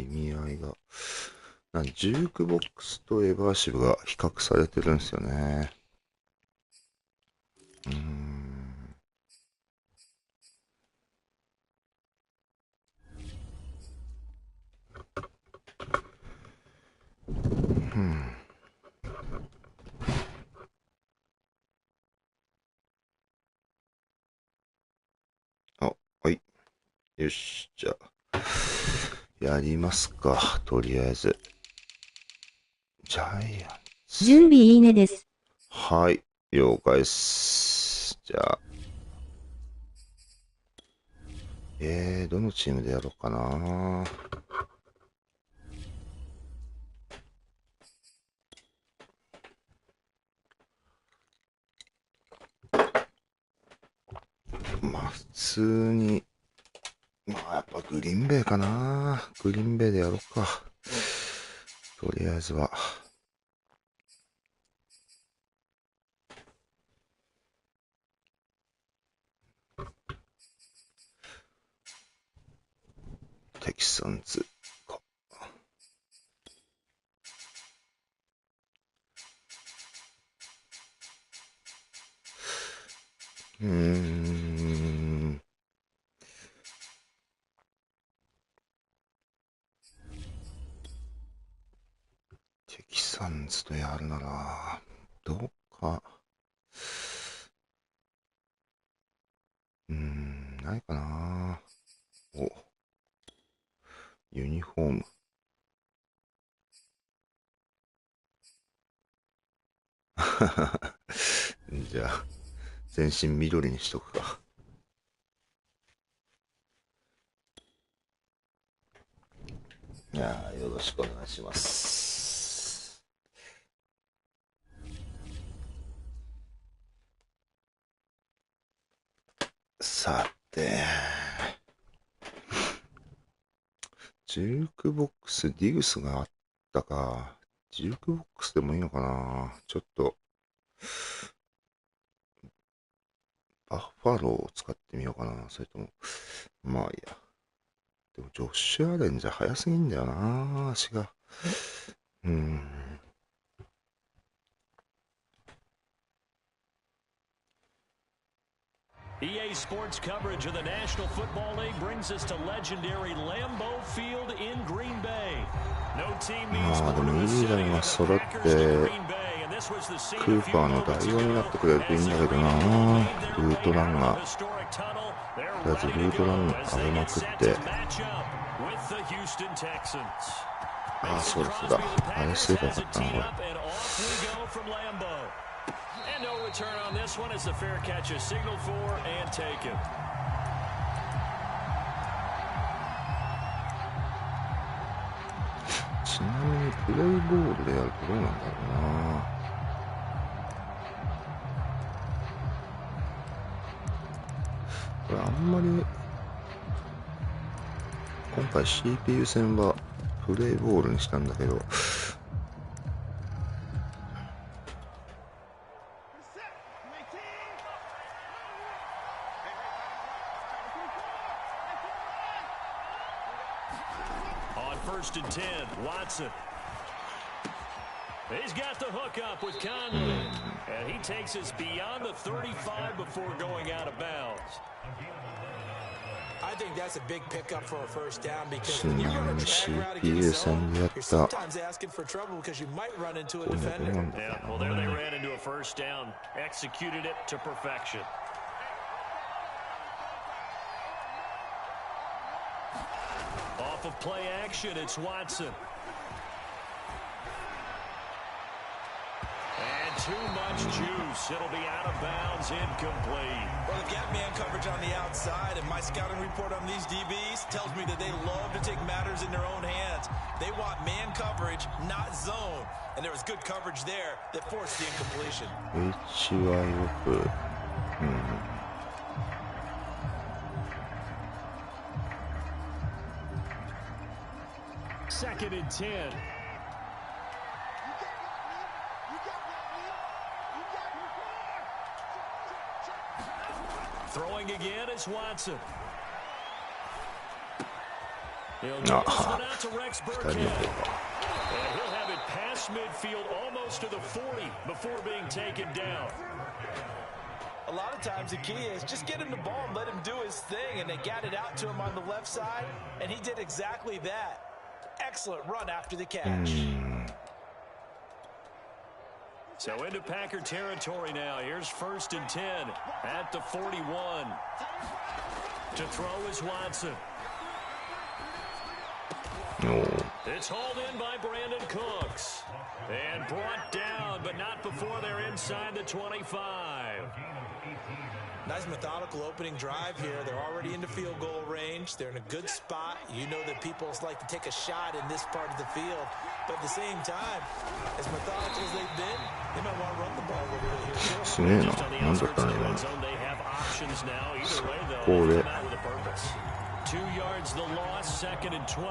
意味合いが。ジュークボックスとエバーシブが比較されてるんですよね。あ、はい。よし、じゃあ、やりますか、とりあえず。ジャイアンツ。準備いいねです。はい、了解です。じゃあ、どのチームでやろうかな。まあ、普通に、まあ、やっぱグリーンベイかな。グリーンベイでやろうか。とりあえずは。テキサンズか。テキサンズとやるなら、どうか、ないかな。お、ユニフォーム。じゃあ、全身緑にしとくか。いやよろしくお願いします。さて、ジュークボックス、ディグスがあったか。ジュークボックスでもいいのかな。ちょっと、バッファローを使ってみようかな。それとも、まあいいや。でも、ジョッシュ・アレンじゃ早すぎんだよな、足が。EA Sports coverage of the National Football League brings us to legendary Lambeau Field in Green Bay. No team needs more to the city than the Packers in Green Bay, and this was the scene a few moments ago as they remade their way out of the historic tunnel. They're ready to go as they get set to match up with the Houston Texans. Mason Crosby of the Packers has it teed up, and off we go from Lambeau. And no return on this one as the fair catch is signaled for and taken. ちなみにプレイボールでやるとどうなんだろうな。これあんまり今回 CPU 戦はプレイボールにしたんだけど、First and 10, Watson. He's got the hook up with Conley. And he takes us beyond the 35 before going out of bounds. I think that's a big pickup for a first down because when you run a drag route against zone, you're sometimes asking for trouble because you might run into a defender. Yeah, well, there they ran into a first down, executed it to perfection. Off of play action, it's Watson. And too much juice. It'll be out of bounds, incomplete. Well, they've got man coverage on the outside, and my scouting report on these DBs tells me that they love to take matters in their own hands. They want man coverage, not zone. And there was good coverage there that forced the incompletion. Second and 10. Throwing again is Watson. ああ、2人の方か。He'll have it past midfield almost to the 40 before being taken down. A lot of times the key is just get him the ball and let him do his thing, and they got it out to him on the left side, and he did exactly that. Excellent run after the catch. So into Packer territory now. Here's 1st and 10 at the 41. To throw is Watson. It's hauled in by Brandon Cooks. And brought down, but not before they're inside the 25. Nice methodical opening drive here. They're already into field goal range. They're in a good spot. You know that people like to take a shot in this part of the field. But at the same time, as methodical as they've been, they might want to run the ball a little bit here. すげえな。なんだったんだろう。そこで。2 yards the loss, 2nd and 12.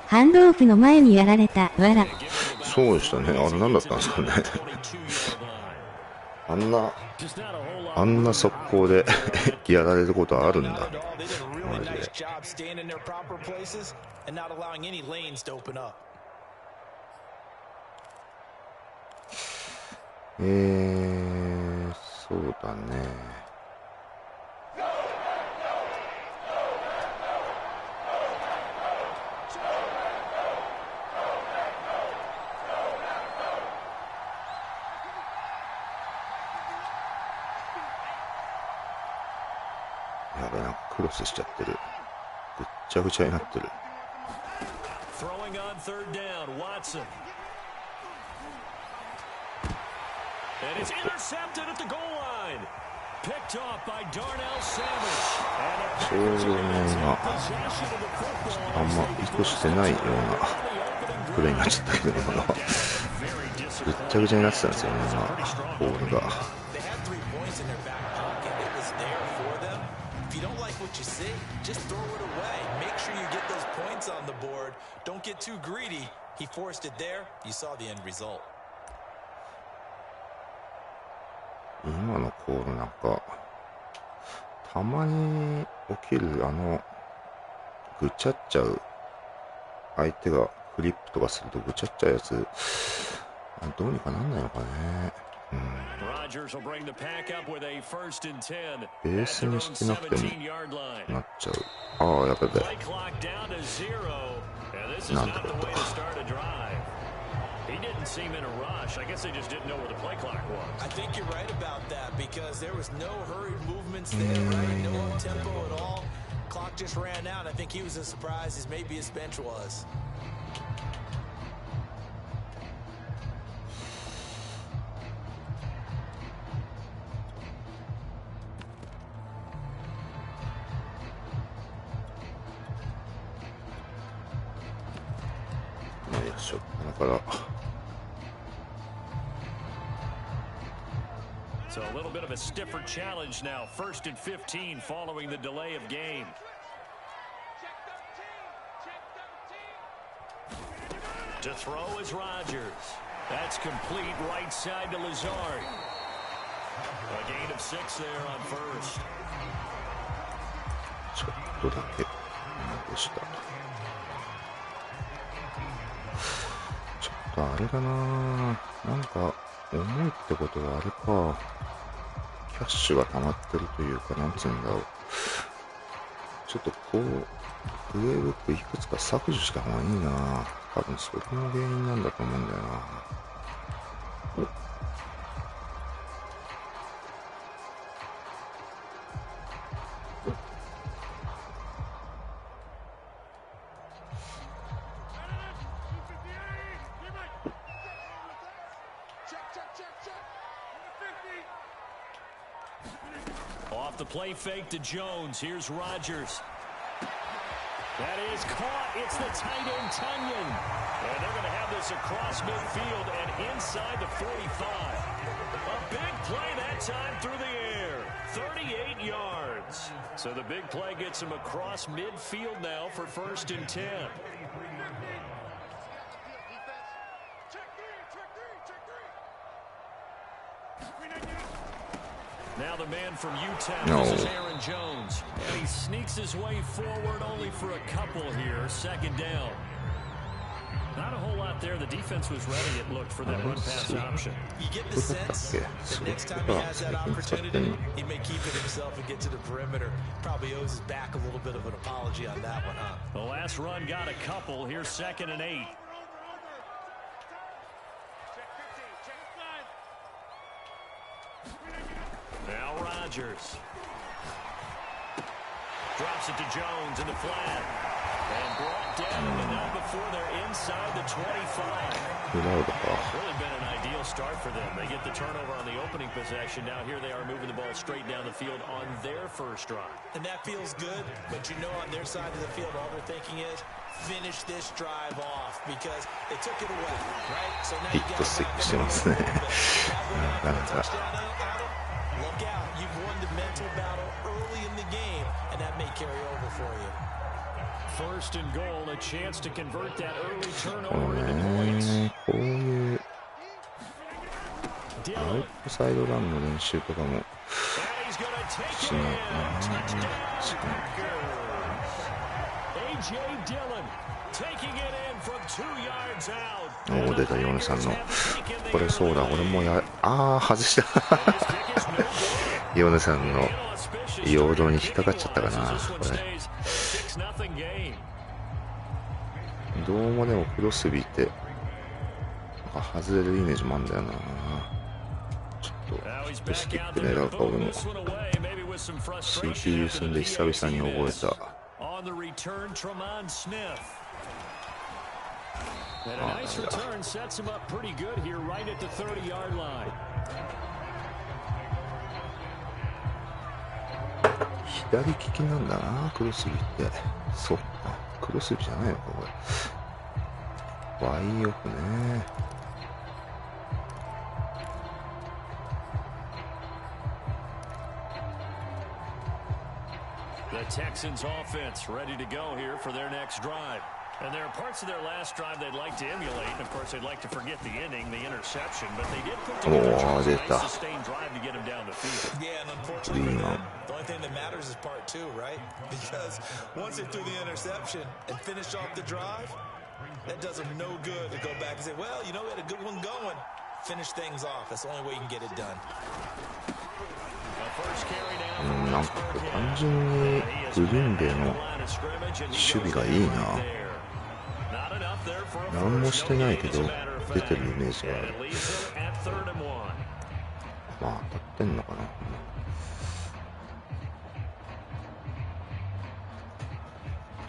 ハンドオフの前にやられたわら。そうでしたね。あれ何だったんですかね。あんな速攻でやられることはあるんだ。マジで。そうだね。やべえな、クロスしちゃってる。ぐっちゃぐちゃになってる。Throwing on 3rd down, Watson. And it's intercepted at the goal line. Picked off by Darnell Savage. ちょうど今、あんま意図してないようなプレーになっちゃったけど、今のは。ぐっちゃぐちゃになってたんですよね、今、ボールが。What you see, just throw it away. Make sure you get those points on the board. Don't get too greedy. He forced it there. You saw the end result. 今のコールなんかたまに起きるぐちゃっちゃう相手がフリップとかするとぐちゃっちゃうやつどうにかなんないのかね。ベースにしてなくてもなっちゃう。ああ、やべべ。なんだろうと。He didn't seem in a rush. I guess they just didn't know where the play clock was. I think you're right about that because there was no hurried movements there, right? No up-tempo at all. Clock just ran out. I think he was as surprised as maybe his bench was. So a little bit of a stiffer challenge now. 1st and 15 following the delay of game. To throw is Rodgers. That's complete right side to Lazard. A gain of 6 there on 1st. ちょっとだけでした。ちょっとあれだな。なんか重いってことはあれか。キャッシュが溜まってるというか、なんつうんだろう。ちょっとこう、ウェーブックいくつか削除した方がいいな。多分それの原因なんだと思うんだよな。Off the play fake to Jones. Here's Rodgers. That is caught. It's the tight end Tunyon. And this across midfield and inside the 45. A big play that time through the air. 38 yards. So the big play gets him across midfield now for 1st and 10. Now the man from Utah, this is Aaron Jones. And he sneaks his way forward only for a couple here. 2nd down. Not a whole lot there. The defense was ready, it looked, for that run-pass option. You get the sense that next time he has that opportunity, he may keep it himself and get to the perimeter. Probably owes his back a little bit of an apology on that one, huh? The last run got a couple. Here's 2nd and 8. Now Rodgers. Drops it to Jones in the flat. And brought down enough before they're inside the 25. Really been an ideal start for them. They get the turnover on the opening possession. Now here they are moving the ball straight down the field on their first drive. And that feels good, but you know on their side of the field all they're thinking is finish this drive off because they took it away, right? So now you got to look out. You've won the mental battle early in the game, and that may carry over for you. 1st and goal, a chance to convert that early turnover into points. こういうアウトサイドランの練習とかもしないな。お、出たヨネさんの。これそうだ、俺も外した。ヨネさんの陽動に引っかかっちゃったかな、これ。どうもでもクロスビーって外れるイメージもあるんだよな。ちょっとスキップ狙うか俺も。CPU 戦で久々に覚えた。左利きなんだな、クロスビーって。そっか、クロスビーじゃないのか、これ。ワイオフね。The Texans offense ready to go here for their next drive. And there are parts of their last drive they'd like to emulate. And of course, they'd like to forget the inning, the interception. But they did put together a nice sustained drive to get him down the field. Yeah, and unfortunately, the only thing that matters is part 2, right? Because once they threw the interception and finished off the drive, that does them no good to go back and say, well, you know, we had a good one going. Finish things off. That's the only way you can get it done. なんか単純にグリーンベイの守備がいいな。何もしてないけど出てるイメージがある。まあ当たってんのかな。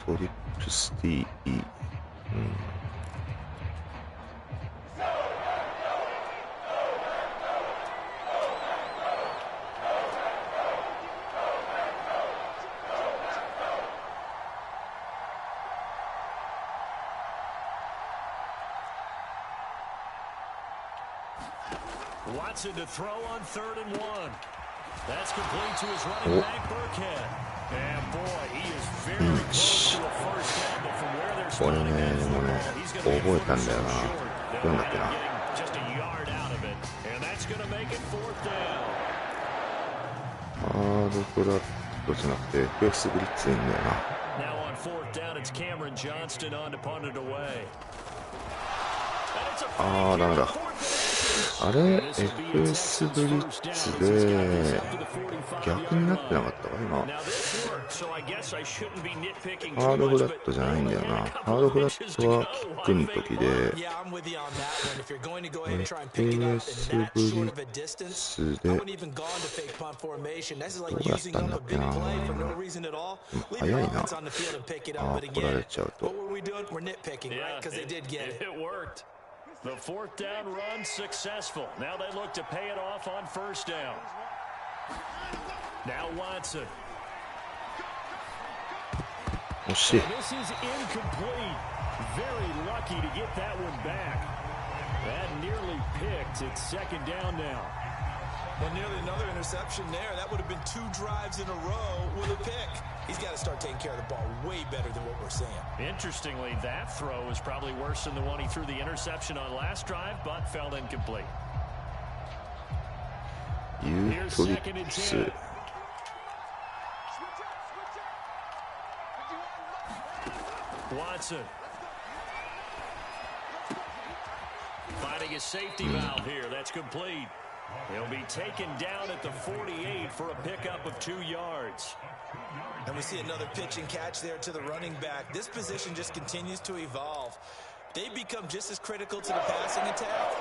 トリップスティー、Watson to throw on 3rd and 1. That's complete to his running back, Burkhead. And boy, he is very close to a first down, but from where they're starting he's going to be just a yard out of it, and that's going to make it 4th down. ハードフラットじゃなくてフェイスブリッツいいんだよな。Now on 4th down, it's Cameron Johnston on to punt it away. ダメだ。あれ FS ブリッツで逆になってなかったか今。ハードフラットじゃないんだよな。ハードフラットはキックの時で FS ブリッツでどうやったんだっけな。早いな。来られちゃうと。The 4th down run successful. Now they look to pay it off on 1st down. Now Watson. Oh shit. This is incomplete. Very lucky to get that one back. That nearly picked. It's second down now. Well, nearly another interception there. That would have been 2 drives in a row with a pick. He's got to start taking care of the ball way better than what we're seeing. Interestingly, that throw is probably worse than the one he threw the interception on last drive, but fell incomplete. Here's second and 10. Watson. Finding a safety valve here. That's complete. He'll be taken down at the 48 for a pickup of 2 yards. And we see another pitch and catch there to the running back. This position just continues to evolve. They become just as critical to the passing attack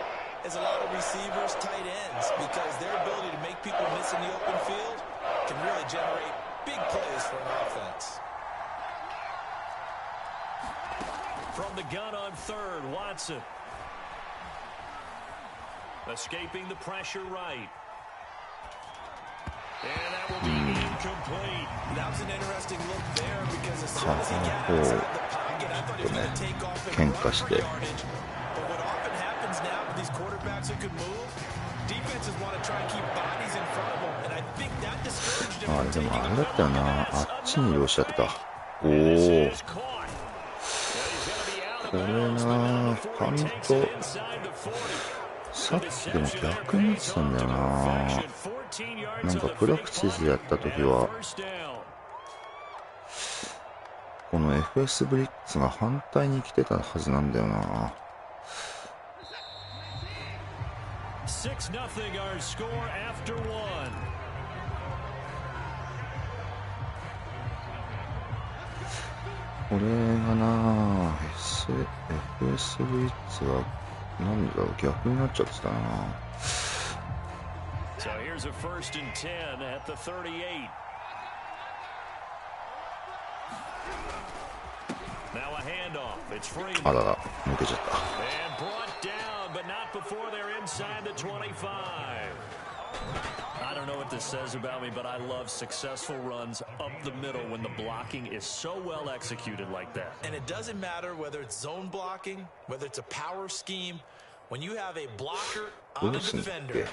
as a lot of receivers, tight ends, because their ability to make people miss in the open field can really generate big plays for an offense. From the gun on third, Watson. Escaping the pressure right. And that will be incomplete. That was an interesting look there because as soon as he got inside the pocket, I thought he was going to take off and run for yardage. But what often happens now with these quarterbacks who can move, defenses want to try and keep bodies in front of them, and I think that discouraged him from taking aだったよな。あっちに移動しちゃった。おお。これな、パント。さっきでも逆になってたんだよな。なんかプラクティスやった時はこの FS ブリッツが反対に来てたはずなんだよな。これがな FS ブリッツがなんだろう、逆になっちゃってたな。So here's a 1st and 10 at the 38. Now a handoff. It's Freeman. あらら、抜けちゃった。 And brought down, but not before they're inside the 25. I don't know what this says about me, but I love successful runs up the middle when the blocking is so well executed like that. And it doesn't matter whether it's zone blocking, whether it's a power scheme. When you have a blocker on a defender,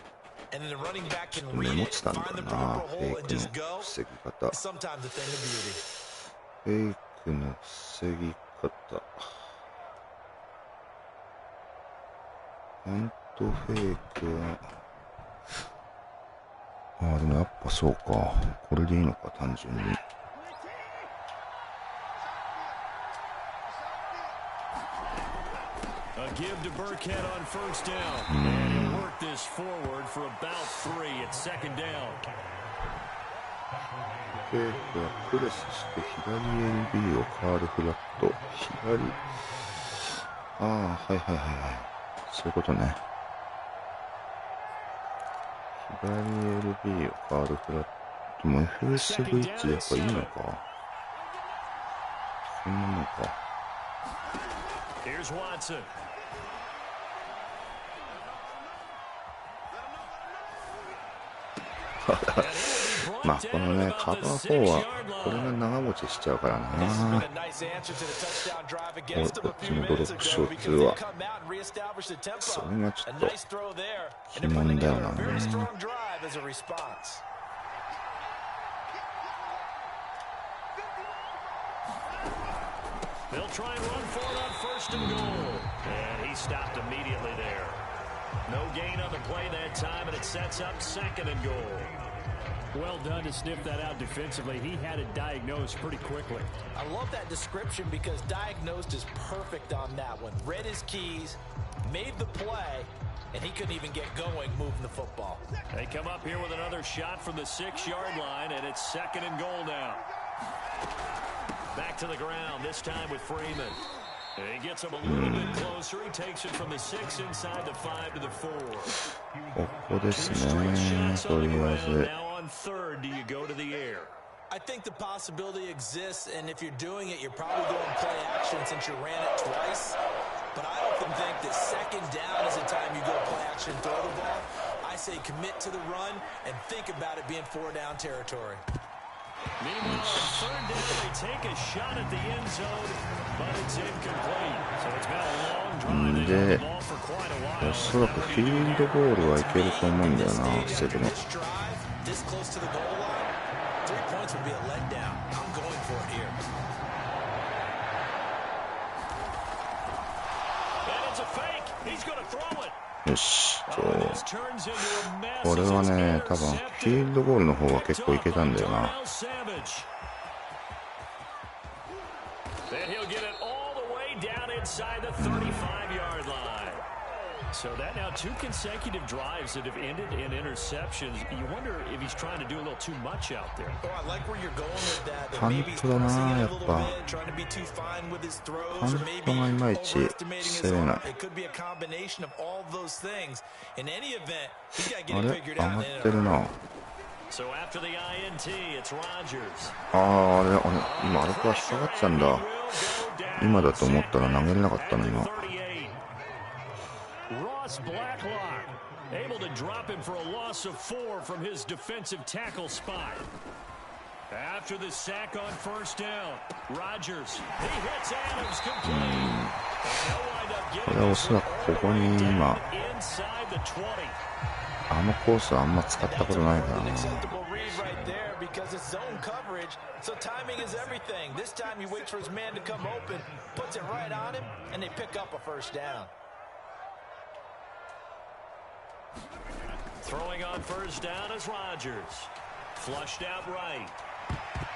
and then the running back can read it, find the proper hole, and just go, it's sometimes a thing of beauty. フェイクの防ぎ方。本当フェイクは。ああ、でもやっぱそうか。これでいいのか、単純に。Give to Burkhead on 1st down. And he'll work this forward for about 3 at 2nd down. フェイクはプレスして左 LB をカールフラット。左。ああ、はいはいはいはい。そういうことね。左 LB をカールフラット。でも FS ブリッツやっぱいいのか。そんなもんか。Here's Watson. まあこのねカバー4はこれが長持ちしちゃうからな。こっちのドロップショー2はそれがちょっと疑問だよな。They'll try and run for it on 1st and goal. And he stopped immediately there. No gain on the play that time, and it sets up 2nd and goal. Well done to sniff that out defensively. He had it diagnosed pretty quickly. I love that description because diagnosed is perfect on that one. Read his keys, made the play, and he couldn't even get going moving the football. They come up here with another shot from the 6-yard line, and it's 2nd and goal now. Back to the ground, this time with Freeman. He gets him a little bit closer. He takes it from the 6 inside the 5 to the 4. ここですね。とりあえず。 Now on 3rd, do you go to the air? I think the possibility exists, and if you're doing it, you're probably going play action since you ran it twice. But I often think that 2nd down is the time you go play action, throw the ball. I say commit to the run and think about it being 4-down territory. Meanwhile, on 3rd down, they take a shot at the end zone, but it's incomplete. So it's been a long んで、おそらくフィールドゴールはいけると思うんだよな、セブの。よし、これはね、多分フィールドゴールの方は結構いけたんだよな。So that now 2 consecutive drives that have ended in interceptions. You wonder if he's trying to do a little too much out there. Oh, I like where you're going with that. パントだな、やっぱ。パントがいまいち競れない。あれ、上がってるな。あれ、今あれから引っかかってたんだ。今だと思ったら投げれなかったの、今。Blacklock able to drop him for a loss of 4 from his defensive tackle spot. After the sack on first down, Rodgers, he hits Adams complete. これはおそらくここに今あのコースはあんま使ったことないからな。Because it's zone coverage, so timing is everything. This time he waits for his man to come open, puts it right on him, and they pick up a first down. Throwing on first down is Rodgers. Flushed out right.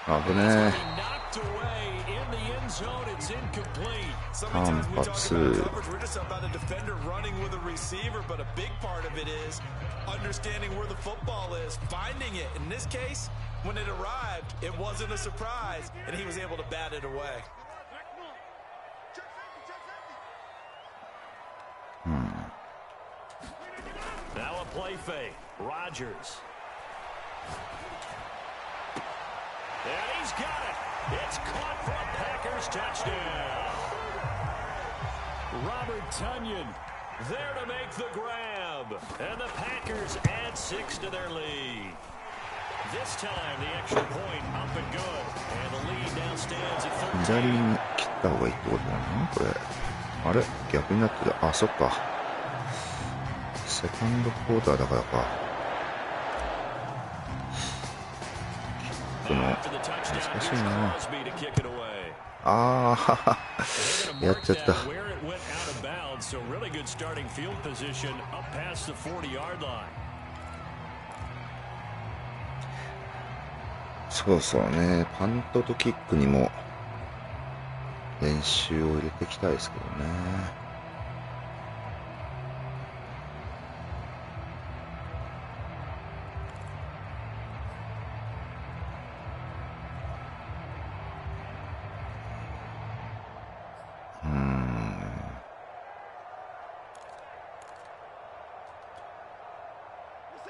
危ねえ。 Knocked away in the end zone. It's incomplete. 反発。 We're just about a defender running with a receiver, but a big part of it is understanding where the football is, finding it. In this case, when it arrived, it wasn't a surprise, and he was able to bat it away. Now a play fake. Rodgers. And he's got it. It's caught for a Packers touchdown. Robert Tonyan there to make the grab. And the Packers add 6 to their lead. This time the extra point up and good. And the lead now stands at 13. 左に切った方がいいってことだな、これ。あれ逆になってた。あ、そっか。セカンドクォーターだからか。キックの難しいな。ああ、やっちゃった。そうそうね、パントとキックにも練習を入れていきたいですけどね。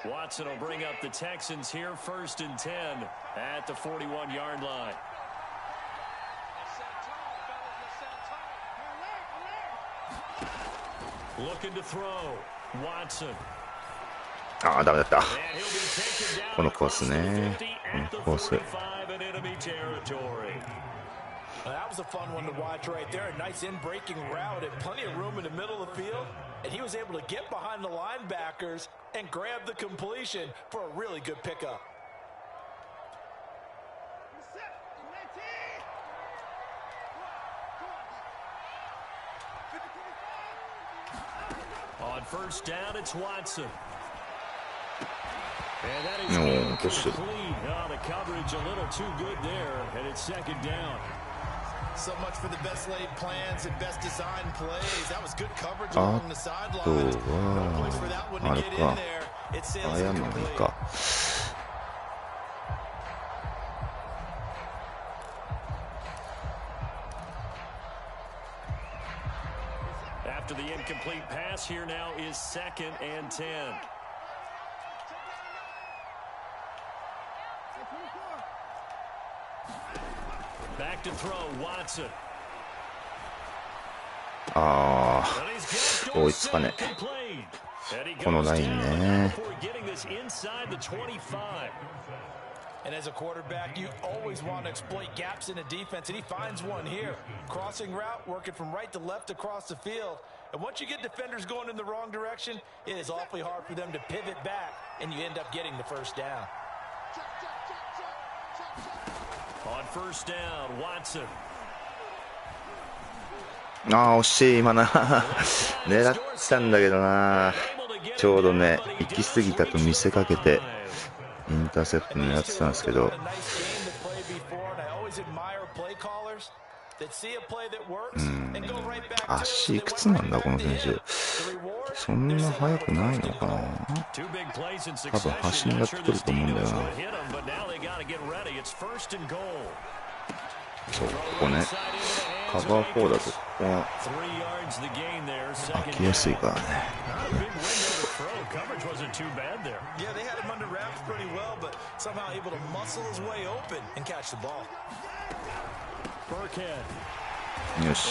Watson will bring up the Texans here, 1st and 10 at the 41-yard line. Looking to throw. Watson. ああ、ダメだった。このコースね。このコース。That was a fun one to watch right there. A nice in-breaking route and plenty of room in the middle of the field. And he was able to get behind the linebackers and grab the completion for a really good pickup. On first down, it's Watson. 落としてる。The coverage a little too good there, and it's 2nd down. So much for the best laid plans and best designed plays. That was good coverage along the sidelines. No place for that one to get in there. It sails incomplete. After the incomplete pass, here now is 2nd and 10. Back to throw, Watson. ああ、追いつかね。このラインね。And as a quarterback, you always want to exploit gaps in the defense, and he finds one here. Crossing route, working from right to left across the field. And once you get defenders going in the wrong direction, it is awfully hard for them to pivot back, and you end up getting the first down. On first down, Watson. 惜しい、今な。狙ったんだけどな。ちょうどね、行き過ぎたと見せかけて、インターセプト狙ってたんですけど。足いくつなんだ、この選手。そんな速くないのかな。多分走りがってくると思うんだよな。そう、ここね。カバー4だとここが開きやすいからね。よし。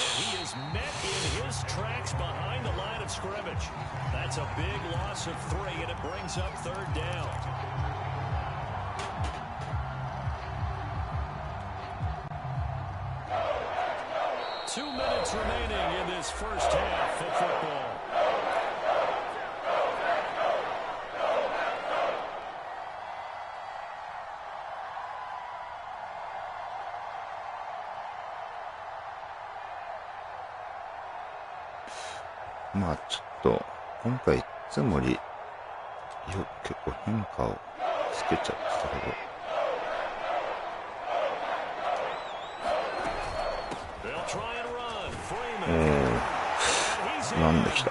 2 minutes remaining in this first half of football.まあちょっと今回いつもより結構変化をつけちゃってたけど。なんで来た。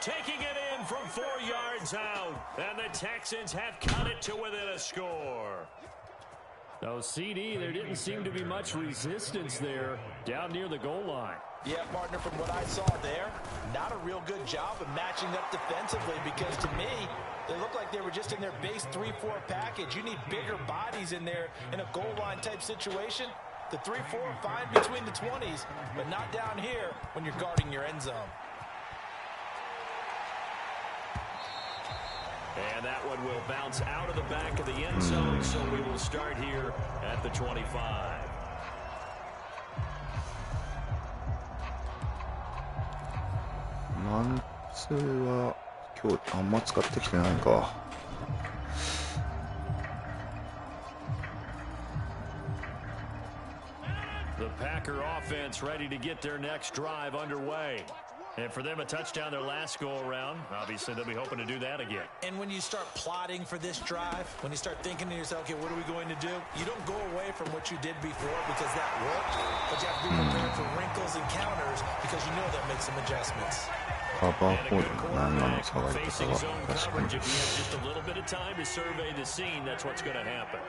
Taking it in from 4 yards out, and the Texans have cut it to within a score. No, CD, there didn't seem to be much resistance there down near the goal line. Yeah, partner, from what I saw there, not a real good job of matching up defensively, because to me, they look like they were just in their base 3-4 package. You need bigger bodies in there in a goal line type situation. The 3-4 fine between the 20s, but not down here when you're guarding your end zone. And that one will bounce out of the back of the end zone, so we will start here at the 25. マンツーは今日あんま使ってきてないか。The Packer offense ready to get their next drive underway. And for them, a touchdown their last go-around. Obviously, they'll be hoping to do that again. And when you start plotting for this drive, when you start thinking to yourself, okay, what are we going to do? You don't go away from what you did before because that worked, but you have to be prepared for wrinkles and counters because you know they'll make some adjustments. カバー4でも何なの下がり方は確かに。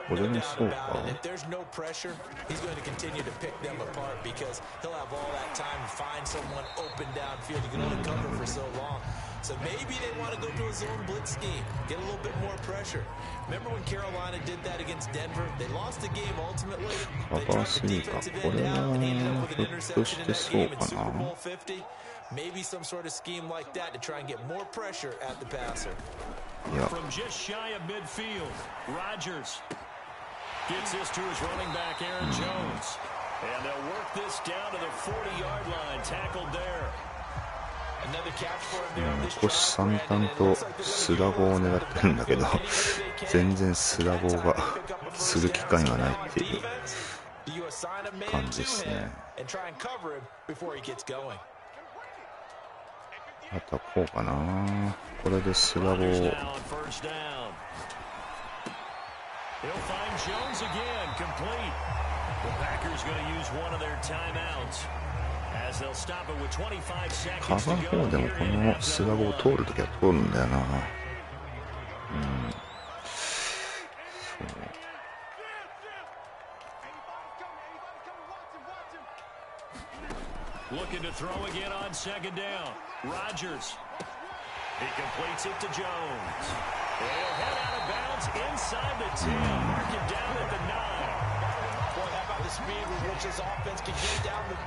これもそうか。If there's no pressure, he's going to continue to pick them apart because he'll have all that time to find someone open downfield. You can only cover for so long. So maybe they want to go to a zone blitz scheme, get a little bit more pressure. Remember when Carolina did that against Denver? They lost the game ultimately. They dropped the defensive end down and ended up with an interception in that game in Super Bowl 50. Maybe some sort of scheme like that to try and get more pressure at the passer. Yeah. From just shy of midfield, Rodgers gets this to his running back, Aaron Jones. And they'll work this down to the 40-yard line, tackled there. 虎視眈々とスラボを狙ってるんだけど全然スラボがする機会がないっていう感じですね。あとはこうかな。これでスラボをカバー4でもこのスラボを通るときは通るんだよな。Looking to throw again on second down. Rodgers. He completes it to Jones. He'll head out of bounds inside the 10. Mark it down at the 9.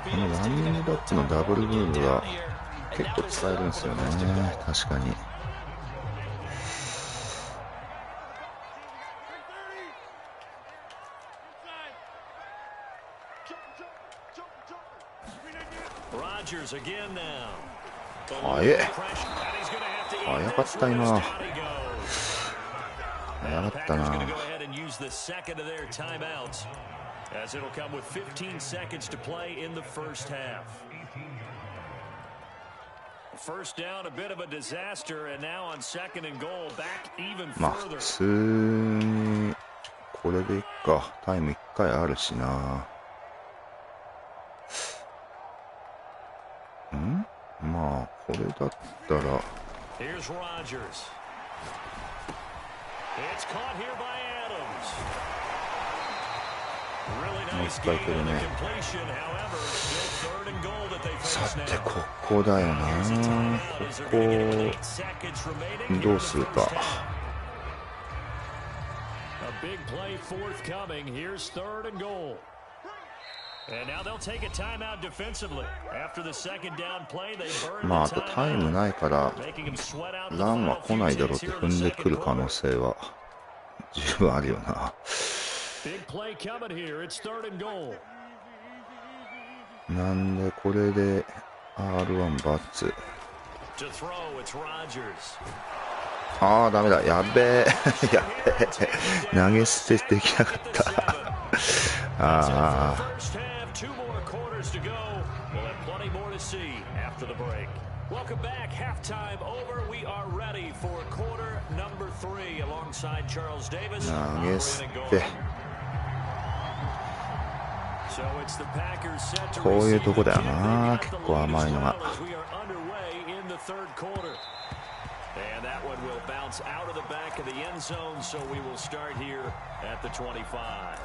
このランニングバックのダブルムーブは結構使えるんですよね。確かに。早え。早かった今。早かったな。まあ普通にこれでいっか。タイム1回あるしな。まあこれだったらもう一回いけるね。さてここだよな。ここどうするか。まああとタイムないからランは来ないだろうって踏んでくる可能性は十分あるよな。なんでこれで R1 バツ。ああダメだ。やべえやべえ。投げ捨てできなかったああWelcome back. Halftime over. We are ready for quarter number 3 alongside Charles Davis. 投げ捨て。こういうとこだよな。結構甘いのが。And that one will bounce out of the back of the end zone, so we will start here at the 25.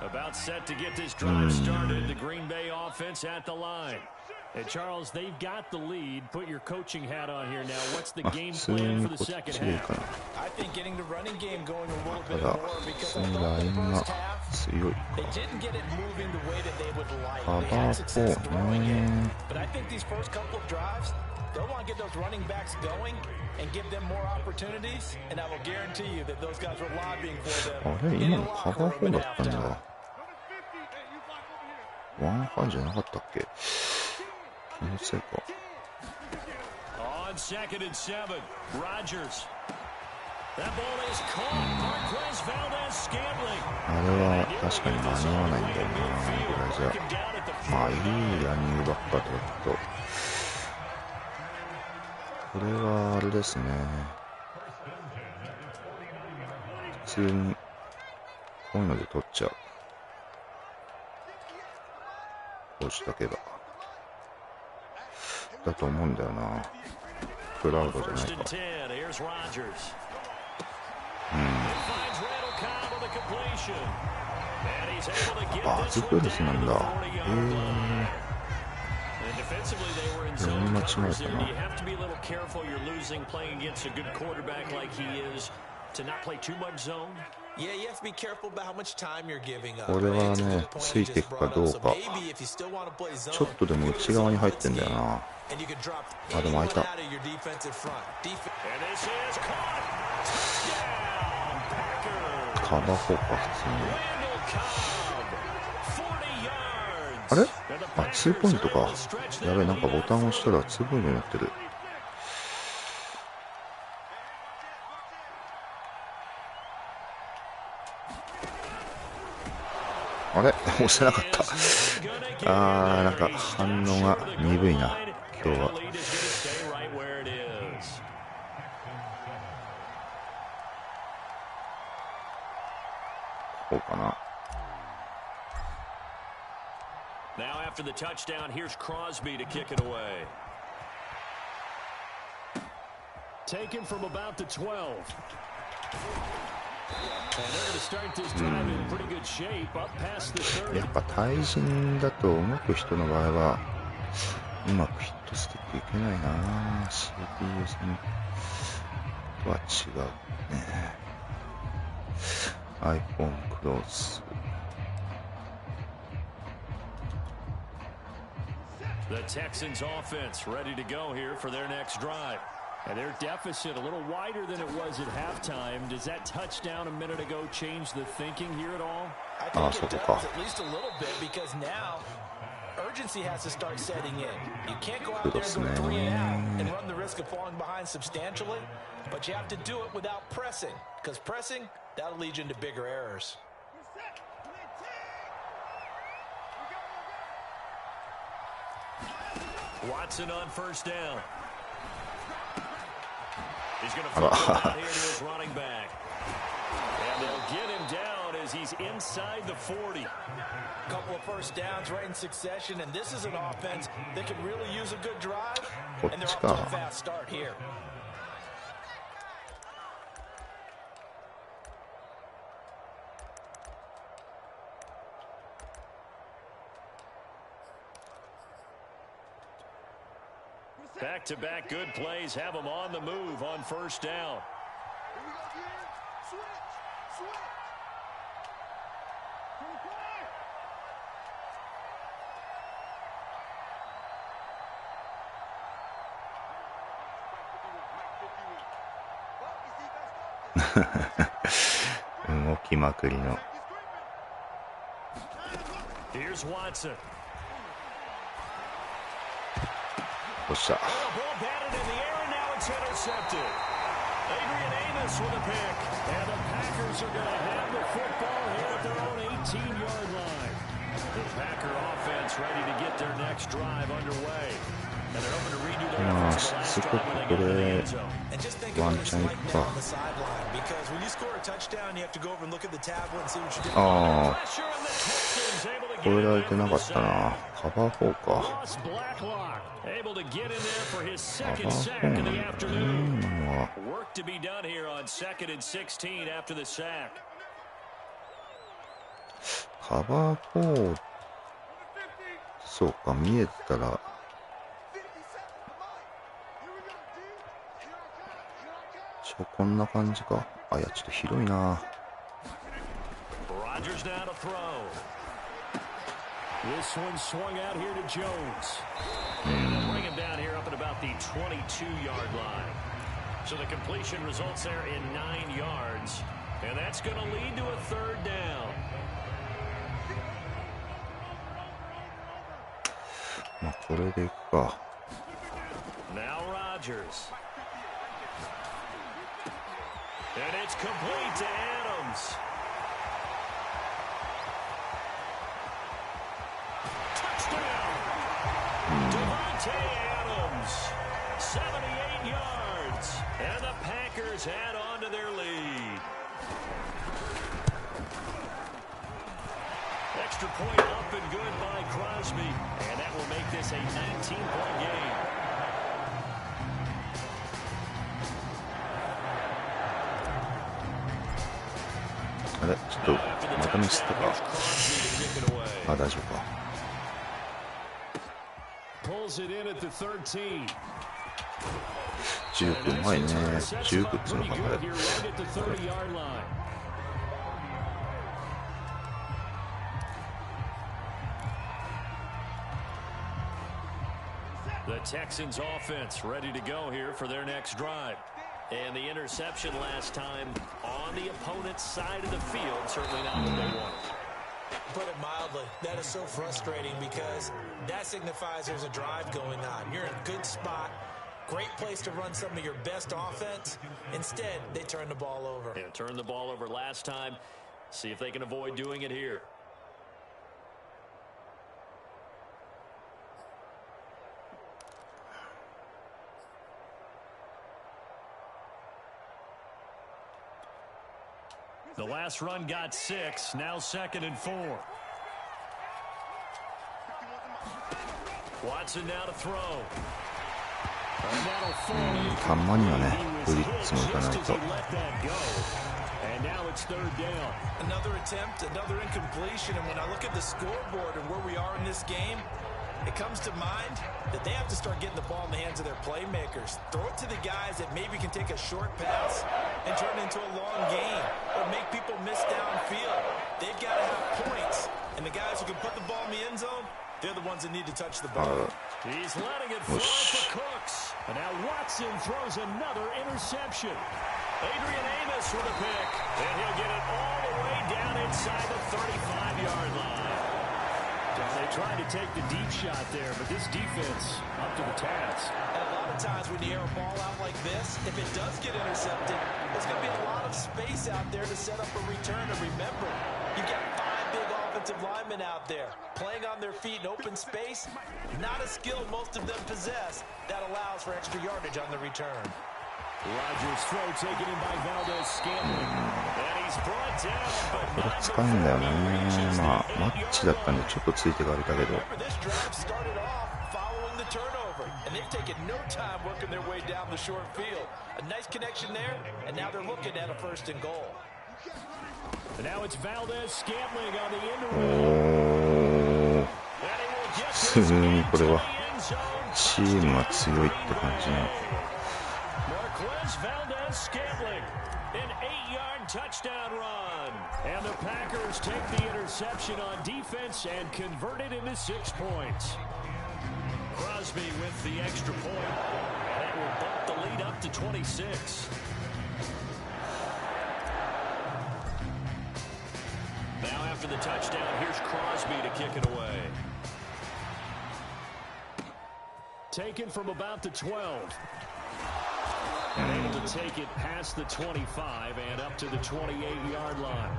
About set to get this drive started. The Green Bay offense at the line. And Charles, they've got the lead. Put your coaching hat on here now. What's the game plan for the second half? I think getting the running game going a little bit more because I thought the first half they didn't get it moving the way that they would like. They had success throwing it, but I think these first couple of drives, they'll want to get those running backs going and give them more opportunities. And I will guarantee you that those guys were lobbying for them. あれ今のカバー4だったんだ。ワンハンじゃなかったっけ。気のせいか。On second and 7, Rodgers. That ball is caught. Marquez Valdez-Scantling. あれは確かに間に合わないんだよな。ぐらいじゃ。まあいいランニングばっかとと。これはあれですね。普通にこういうので取っちゃう。こうしとけば。だと思うんだよな。クラウドじゃないか。バズプレスなんだ。読み間違えたな。これはね、ついていくかどうか。ちょっとでも内側に入ってんだよな。あ、でも開いた。カバー4か、普通に。あれ？あ、2ポイントか。やべえ、なんかボタンを押したら2ポイントになってる。あれ押せなかった。なんか反応が鈍いな、今日は。こうかな。Now after the touchdown, here's Crosby to kick it away. Taken from about the 12. Hmm. やっぱ対人だと動く人の場合はうまくヒットスティックいけないな。 CPU 戦とは違うね。 iPhone クローズ。The Texans offense ready to go here for their next drive. And their deficit a little wider than it was at halftime. Does that touchdown a minute ago change the thinking here at all? I think it does, at least a little bit, because now urgency has to start setting in. You can't go out there and go 3 and out and run the risk of falling behind substantially, but you have to do it without pressing, because pressing, that'll lead you into bigger errors. Watson on first down. He's going to flip it out here to his running back. And they'll get him down as he's inside the 40. A couple of first downs right in succession, and this is an offense that could really use a good drive, and they're off to a fast start here. Back-to-back good plays have them on the move on first down. Here's Watson. What's that? Ball batted in the air, and now it's intercepted. Adrian Amos with a pick. And the Packers are going to have the football here at their own 18-yard line. The Packer offense ready to get their next drive underway. And they're hoping to redo their efforts last drive when they get to the end zone. And just think about this right now on the sideline, because when you score a touchdown, you have to go over and look at the tablet and see what you're doing. Pressure, and the Texans able to 超えられ get て it な in か for っ the たな。 sack. カバー4か。 Ross Blacklock able to get in there for his カバ second ー sack 4 of な the んだ afternoon. ね。 Work to be done here on 2nd and 16 after the sack. カバー4、そうか、見えてたら。こんな感じか。あ、いや、ちょっと広いな。Rodgers now to throw. This one swung out here to Jones. And bring him down here up at about the 22-yard line. So the completion results there in 9 yards. And that's going to lead to a third down. まあ、これでいくか。Now Rodgers. And it's complete to Adams. Touchdown! Devontae Adams, 78 yards. And the Packers add on to their lead. Extra point up and good by Crosby. And that will make this a 19-point game. あれ、ちょっとまたミスったか。あ、大丈夫か。ジュークうまいね。ジュークっていうのかな。The Texans offense ready to go here for their next drive. And the interception last time on the opponent's side of the field, certainly not what they wanted. Put it mildly, that is so frustrating, because that signifies there's a drive going on. You're in a good spot, great place to run some of your best offense. Instead, they turn the ball over. Yeah, turned the ball over last time. See if they can avoid doing it here. The last run got 6, now 2nd and 4. Watson now to throw. たまにはね、ブリッツもいかないと。 And now it's third down. Another attempt, another incompletion, and when I look at the scoreboard and where we are in this game, it comes to mind that they have to start getting the ball in the hands of their playmakers. Throw it to the guys that maybe can take a short pass and turn it into a long gain, or make people miss downfield. They've got to have points, and the guys who can put the ball in the end zone, they're the ones that need to touch the ball. He's letting it fly for Cooks. And now Watson throws another interception. Adrian Amos with a pick, and he'll get it all the way down inside the 35-yard line. They tried to take the deep shot there, but this defense up to the task. And a lot of times when you air a ball out like this, if it does get intercepted, there's going to be a lot of space out there to set up a return. And remember, you've got 5 big offensive linemen out there playing on their feet in open space. Not a skill most of them possess that allows for extra yardage on the return. Rodgers' throw taken in by Valdez-Scantling. And he's brought down, but これ使うんだよね。まあマッチだったんでちょっとついてかれたけど。Remember, this drive started off following the turnover, and they've taken no time working their way down the short field. A nice connection there, and now they're looking at a first and goal. And now it's Valdez-Scantling on the end road. 普通にこれはチームが強いって感じな。Valdez-Scantling, an 8-yard touchdown run. And the Packers take the interception on defense and convert it into 6 points. Crosby with the extra point. And that will bump the lead up to 26. Now after the touchdown, here's Crosby to kick it away. Taken from about the 12. And able to take it past the 25 and up to the 28-yard line.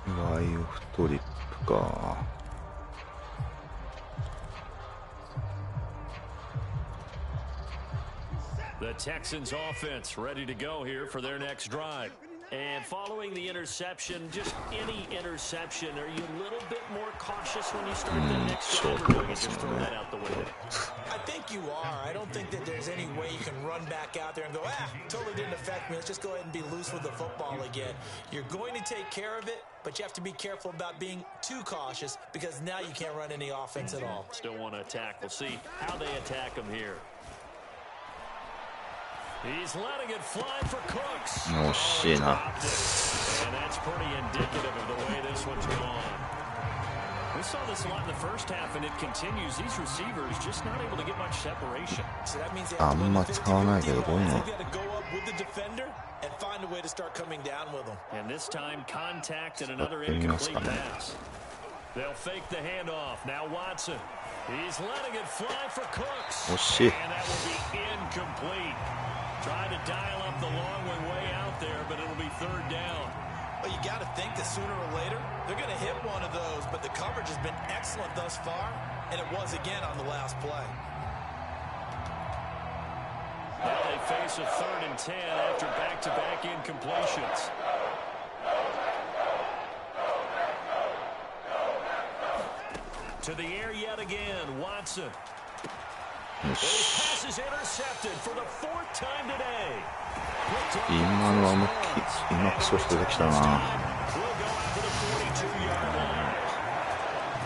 ワイオフトリップか。The Texans offense ready to go here for their next drive. And following the interception, just any interception, are you a little bit more cautious when you start the next drive, or do you just throw that out the window? I think you are. I don't think that there's any way you can run back out there and go, totally didn't affect me. Let's just go ahead and be loose with the football again. You're going to take care of it, but you have to be careful about being too cautious because now you can't run any offense at all. Still want to attack. We'll see how they attack them here. He's letting it fly for Cooks. Oh, shit. And that's pretty indicative of the way this one's gone. We saw this a lot in the first half, and it continues. These receivers just not able to get much separation. So that means they have to win the 50-50 balls. They've got to go up with the defender and find a way to start coming down with them. And this time, contact and another incomplete pass. They'll fake the handoff. Now Watson. He's letting it fly for Cooks. Oh, shit. And that will be incomplete. Trying to dial up the long one way out there, but it'll be third down. Well, you got to think that sooner or later, they're going to hit one of those, but the coverage has been excellent thus far, and it was again on the last play. Now they face a 3rd and 10 after back-to-back incompletions. To the air yet again, Watson. Pass is intercepted for the 4th time today. 今のは思いっきり今クソしてきたな。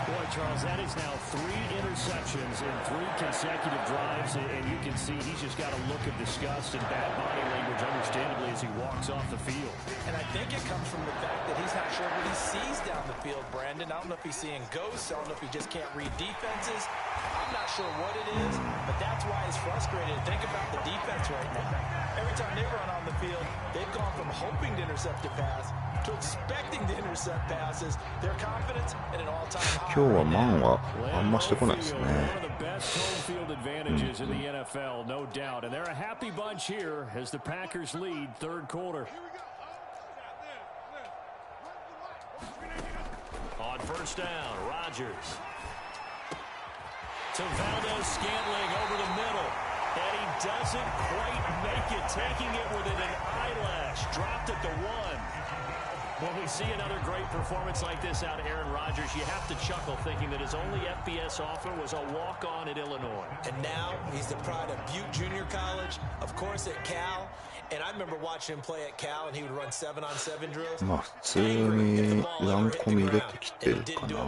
Boy, Charles, that is now 3 interceptions in 3 consecutive drives, and you can see he's just got a look of disgust and bad body language, understandably, as he walks off the field. And I think it comes from the fact that he's not sure what he sees down the field, Brandon. I don't know if he's seeing ghosts. I don't know if he just can't read defenses. I'm not sure what it is, but that's why he's frustrated. Think about the defense right now. Every time they run on the field, they've gone from hoping to intercept a pass to expecting to intercept passes. Their confidence at an all-time high. 今日はマンはあんましてこないですね。One of the best home field advantages in the NFL, no doubt. And they're a happy bunch here as the Packers lead 3rd quarter. On 1st down, Rodgers. To Valdez-Scantling over the middle. And he doesn't quite make it, taking it within an eyelash. Dropped at the 1. When we see another great performance like this out of Aaron Rodgers, you have to chuckle thinking that his only FBS offer was a walk-on at Illinois. And now he's the pride of Butte Junior College, of course at Cal. And I remember watching him play at Cal, and he would run 7-on-7 drills. まあ普通にランコミ入れてきてるかな。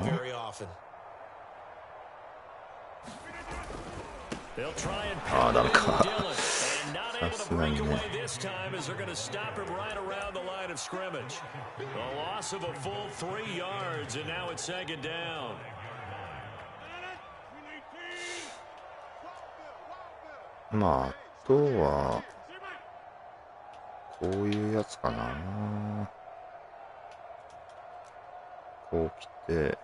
ああ、ダメか。さすがにね。まあ、あとは、こういうやつかな。こう来て、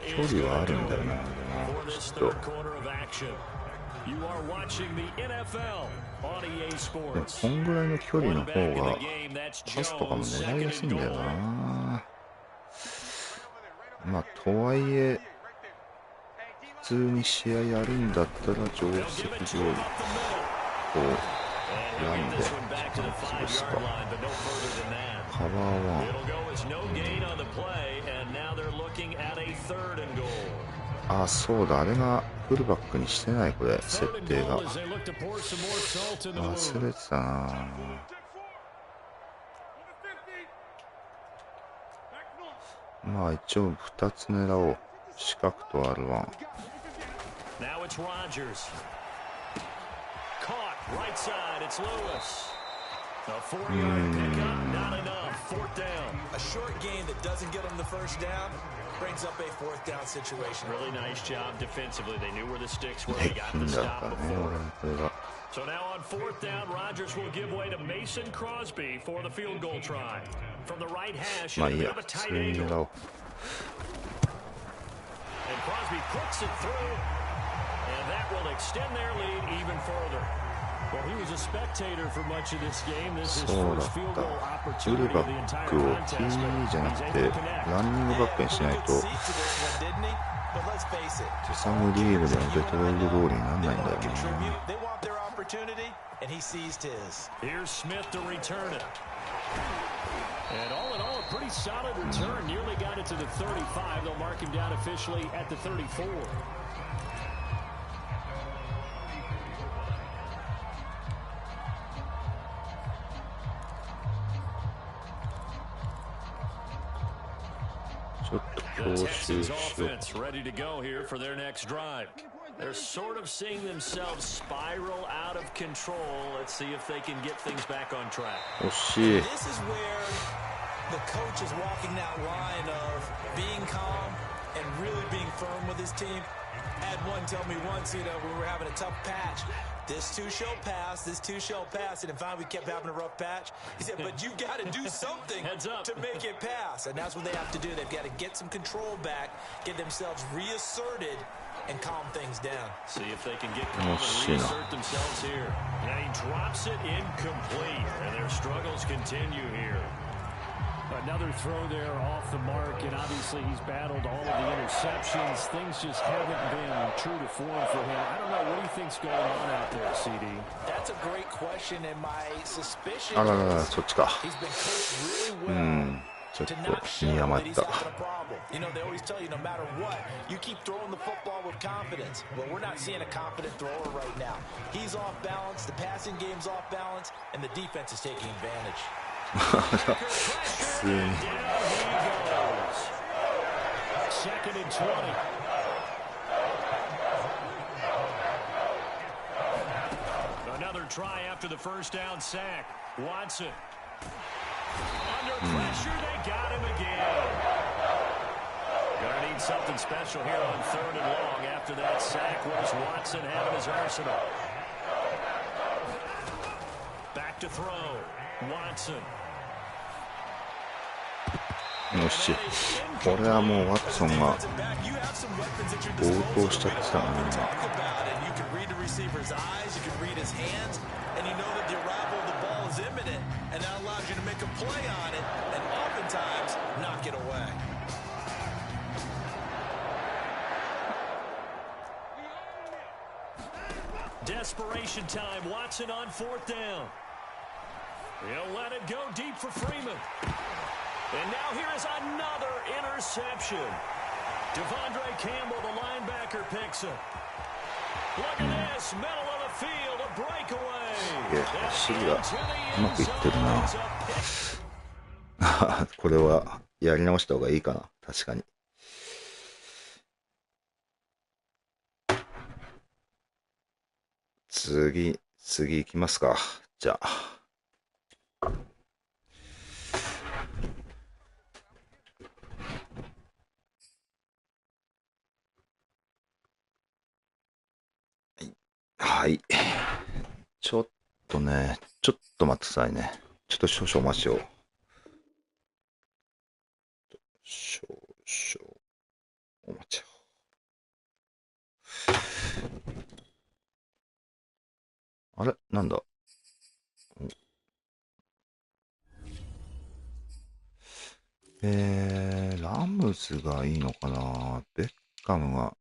距離はあるんだよな、ちょっと。でもこんぐらいの距離の方がパスとかも狙いやすいんだよな。まあとはいえ普通に試合やるんだったら定石通りこう選んで潰すか。カバーワン、あ、そうだ、あれがフルバックにしてない、これ設定が忘れてたな。まあ一応2つ狙おう、四角と R1。brings up a fourth down situation. Really nice job defensively. They knew where the sticks were. で They き got ん the だ stop からね、 before. 俺これが。So now on fourth down, Rodgers will give way to Mason Crosby for the field goal try. From the right hash, まあ a いい bit や、 of a 普 tight 通に angle. 狙おう。 And Crosby puts it through. And that will extend their lead even further. Well, he was a spectator for much of this game. This is his そうだ first っ field た。 goal フル opportunity バ of the ッ entire クを contest. TE じゃなく He's て able to connect. ランニングバックにしないと Seat to this one, didn't he? But let's face it. 手サムリーグでのデトロイト通りにならないんだよ They want their opportunity, and he seized his. Here's Smith to return it. And all in all, a pretty solid return. Nearly got it to the 35. They'll mark him down officially at the 34. ちょっと強襲しよう。 Ready to go here for their next drive. They're sort of seeing themselves spiral out of control. Let's see if they can get things back on track. 惜しい。 This is where the coach is walking that line of being calm and really being firm with his team. Had one tell me once, we were having a tough patch. This too shall pass, this too shall pass. And in fact, we kept having a rough patch. He said, but you got to do something to make it pass. And that's what they have to do. They've got to get some control back, get themselves reasserted, and calm things down. See if they can get calm and reassert themselves here. And he drops it incomplete. And their struggles continue here. Another throw there off the mark, and obviously he's battled all of the interceptions. Things just haven't been true to form for him. I don't know, what do you think's going on out there, CD? That's a great question, and my suspicion あららら、そっちか。 he's been coached really う well ん、ちょっ to と not show 見 that 余っ he's た。 having a problem. You know, they always tell you no matter what, you keep throwing the football with confidence. Well, we're not seeing a confident thrower right now. He's off balance, the passing game's off balance, and the defense is taking advantage. 普通に。 Second and 20. Another try after the first down sack. Watson. Under pressure, they got him again. Gonna need something special here on third and long after that sack. What does Watson have in his arsenal? Back to throw. Watson. よし、これはもうワトソンが暴投しちゃってたな。 Desperation time. Watson on fourth down. He'll let it go deep for Freeman. And now here is another interception. Devondre Campbell, the linebacker, picks it. 走りがうまくいってるな。これはやり直した方がいいかな。確かに。次行きますか。じゃあ。はい。ちょっと待ってくださいね。ちょっと少々お待ちを。少々お待ちを。あれなんだラムズがいいのかな。ベッカムが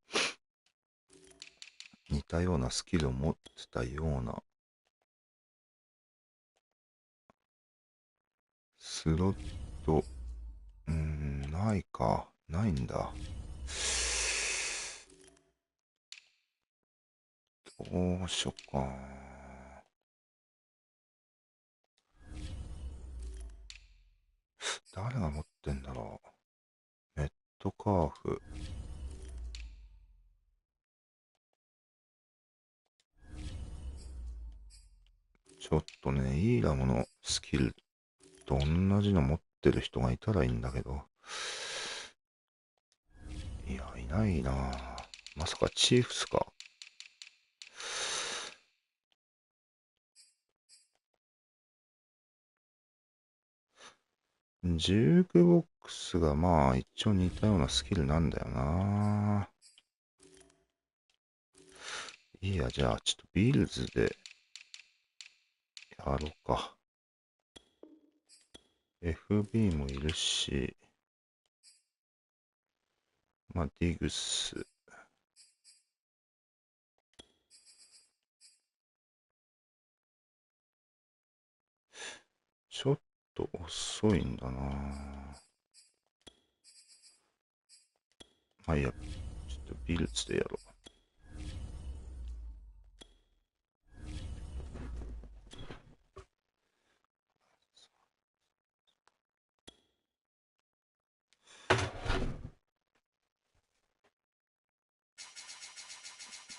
似たようなスキルを持ってたような。スロット、ないんだ。どうしよっか。誰が持ってんだろう。メットカーフ。ちょっとね、イーラムのスキルと同じの持ってる人がいたらいいんだけど。いや、いないな。まさかチーフスか。ジュークボックスがまあ一応似たようなスキルなんだよな。いや、じゃあちょっとビルズでやろうか。FB もいるし、まあディグス。ちょっと遅いんだな。まあいいや、ちょっとビルズでやろう。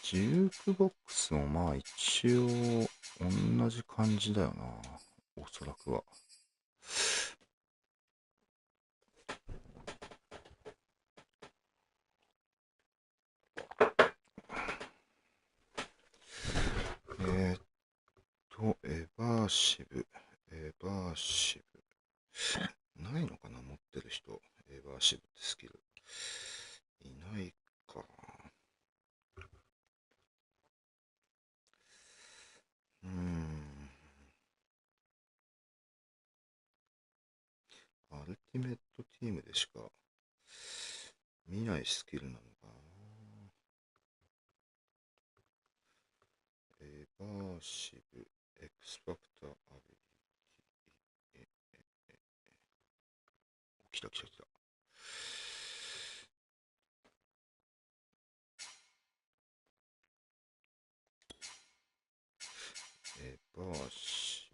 ジュークボックスもまあ一応同じ感じだよな。おそらくは。エバーシブ。ないのかな持ってる人。エバーシブってスキル。いないか。アルティメットチームでしか見ないスキルなのかな。エバーシブ、エクスファクター、アビリティ。来た。エバーシ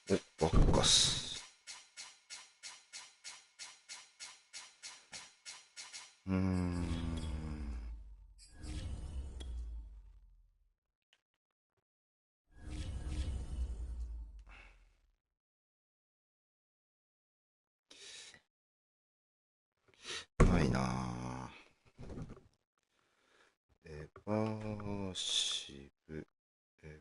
ブ。お、バッカス。ないなぁ。エバーシブ。エ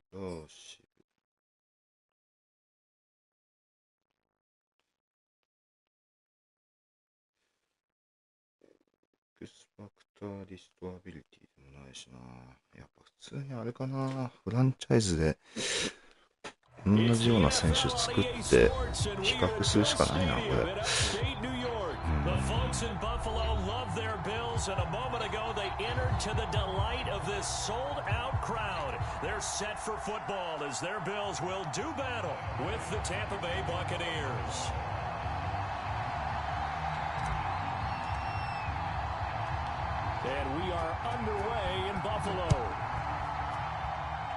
クスファクターリストアビリティでもないしな。やっぱ普通にあれかな。フランチャイズで同じような選手作って比較するしかないな、これ。The folks in Buffalo love their Bills, and a moment ago they entered to the delight of this sold-out crowd. They're set for football as their Bills will do battle with the Tampa Bay Buccaneers.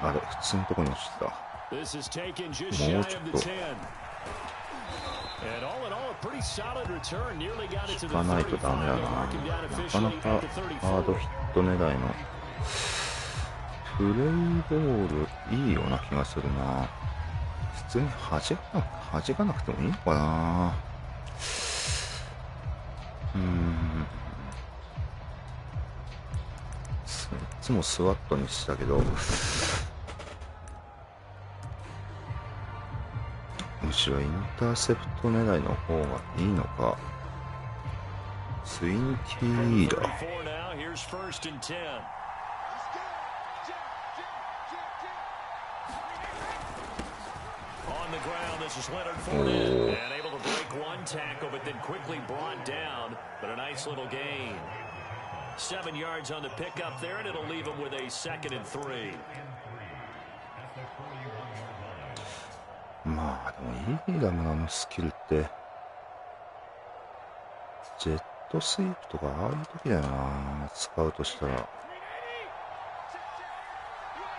あれ、普通のとこに落ちてた。もうちょっと引かないとダメだな。なかなかハードヒット狙いのプレイボールいいような気がするな。普通に弾かなくてもいいのかな。いつもスワットにしたけど、むしろインターセプト狙いの方がいいのか。ツインキーだ。7 yards on the pickup there, and it'll leave him with a 2nd and 3. まあでもイーラムのスキルってジェットスイープとかああいう時だよな、使うとしたら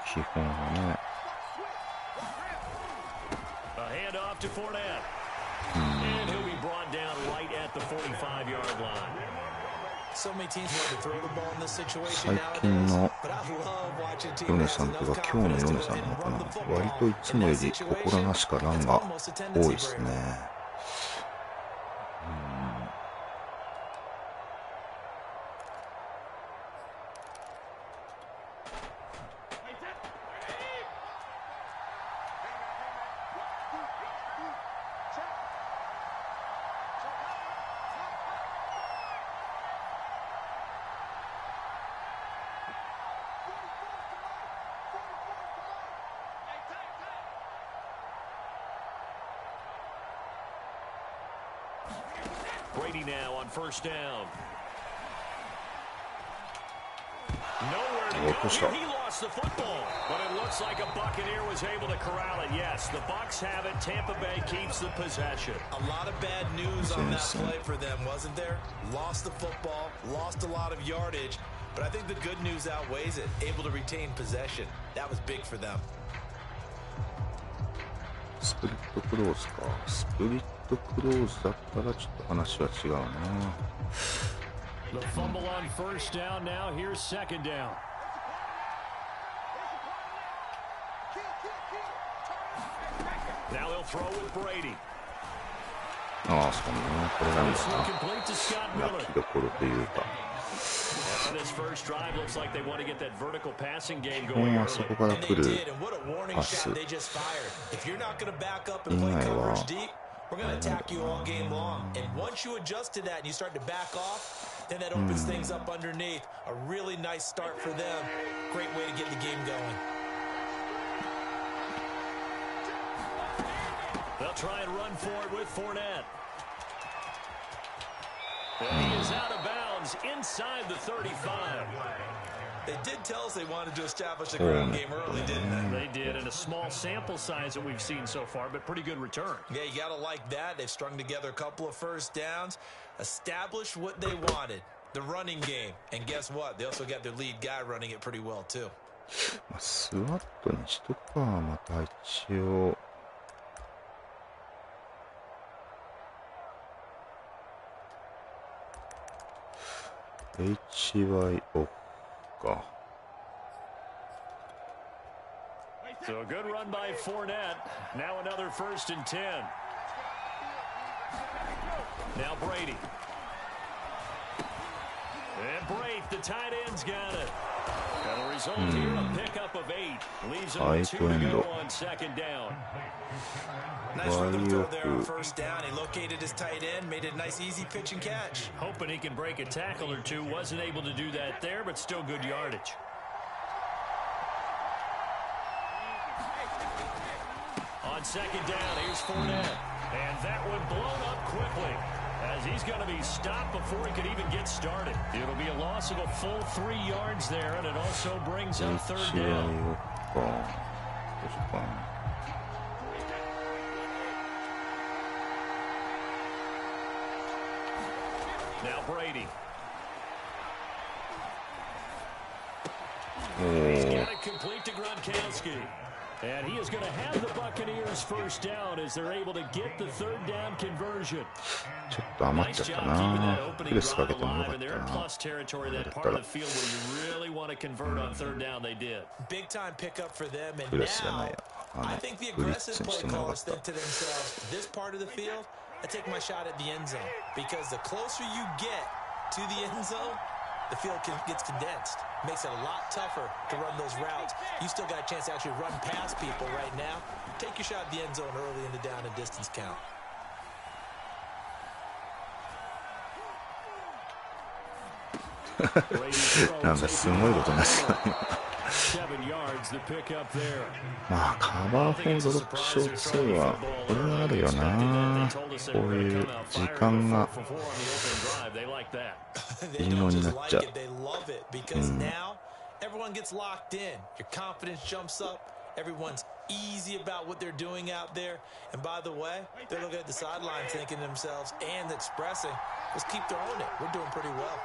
基本はね。最近のヨネさんというか今日のヨネさんなのかな、割といつもより心なしかランが多いですね。Brady now on 1st down. Nowhere to go. He lost the football, but it looks like a Buccaneer was able to corral it. Yes, the Bucs have it. Tampa Bay keeps the possession. A lot of bad news on that play for them, wasn't there? Lost the football, lost a lot of yardage, but I think the good news outweighs it. Able to retain possession. That was big for them. スプリットクローズか。スプリットクローズだったらちょっと話は違うな。The fumble on 1st down. Now here's 2nd down. Now he'll throw with Brady. ああ、そうね。これなんですか。泣きどころというか。あそこから来るパス以外はWe're going to attack you all game long. And once you adjust to that and you start to back off, then that opens things up underneath. A really nice start for them. Great way to get the game going. They'll try and run for it with Fournette. And he is out of bounds inside the 35. They did tell us they wanted to establish a ground game early, didn't they? They did, in a small sample size that we've seen so far, but pretty good return. Yeah, you got to like that. They've strung together a couple of 1st downs, established what they wanted, the running game. And guess what? They also got their lead guy running it pretty well, too. スワットにしとくか、また一応。HYO か。So a good run by Fournette. Now another 1st and 10. Now Brady. And Brate, the tight end's got it. And the result here, a pickup of 8. Leaves him with 2 to go on 2nd down. Nice rhythm throw there on 1st down. He located his tight end, made it a nice, easy pitch and catch. Hoping he can break a tackle or two. Wasn't able to do that there, but still good yardage. On 2nd down, here's Fournette. And that one blown up quickly, as he's going to be stopped before he could even get started. It'll be a loss of a full 3 yards there, and it also brings up 3rd down. Now Brady. He's got it complete to Gronkowski. And he is going to have the Buccaneers first down as they're able to get the third down conversion. ちょっと余っちゃったな。プレスかけてもよかったな。 Plus territory, that part of the field where you really want to convert on third down, they did. Big time pickup for them, and プレスじゃない now や。 I think the ブリッツ aggressive にし play てもよかっ callers た。 think to themselves, this part of the field, I take my shot at the end zone, because the closer you get to the end zone, the field gets condensed. Makes it a lot tougher to run those routes. You still got a chance to actually run past people right now. Take your shot at the end zone early in the down and distance count. なんかすごいことになってた。まあカバーフォードロップショー2はこれはあるよな。こういう時間が微妙になっちゃう。Everyone gets locked in. Your confidence jumps up. Everyone's easy about what they're doing out there. And by the way, they're looking at the sideline thinking to themselves and expressing, let's keep throwing it. We're doing pretty well.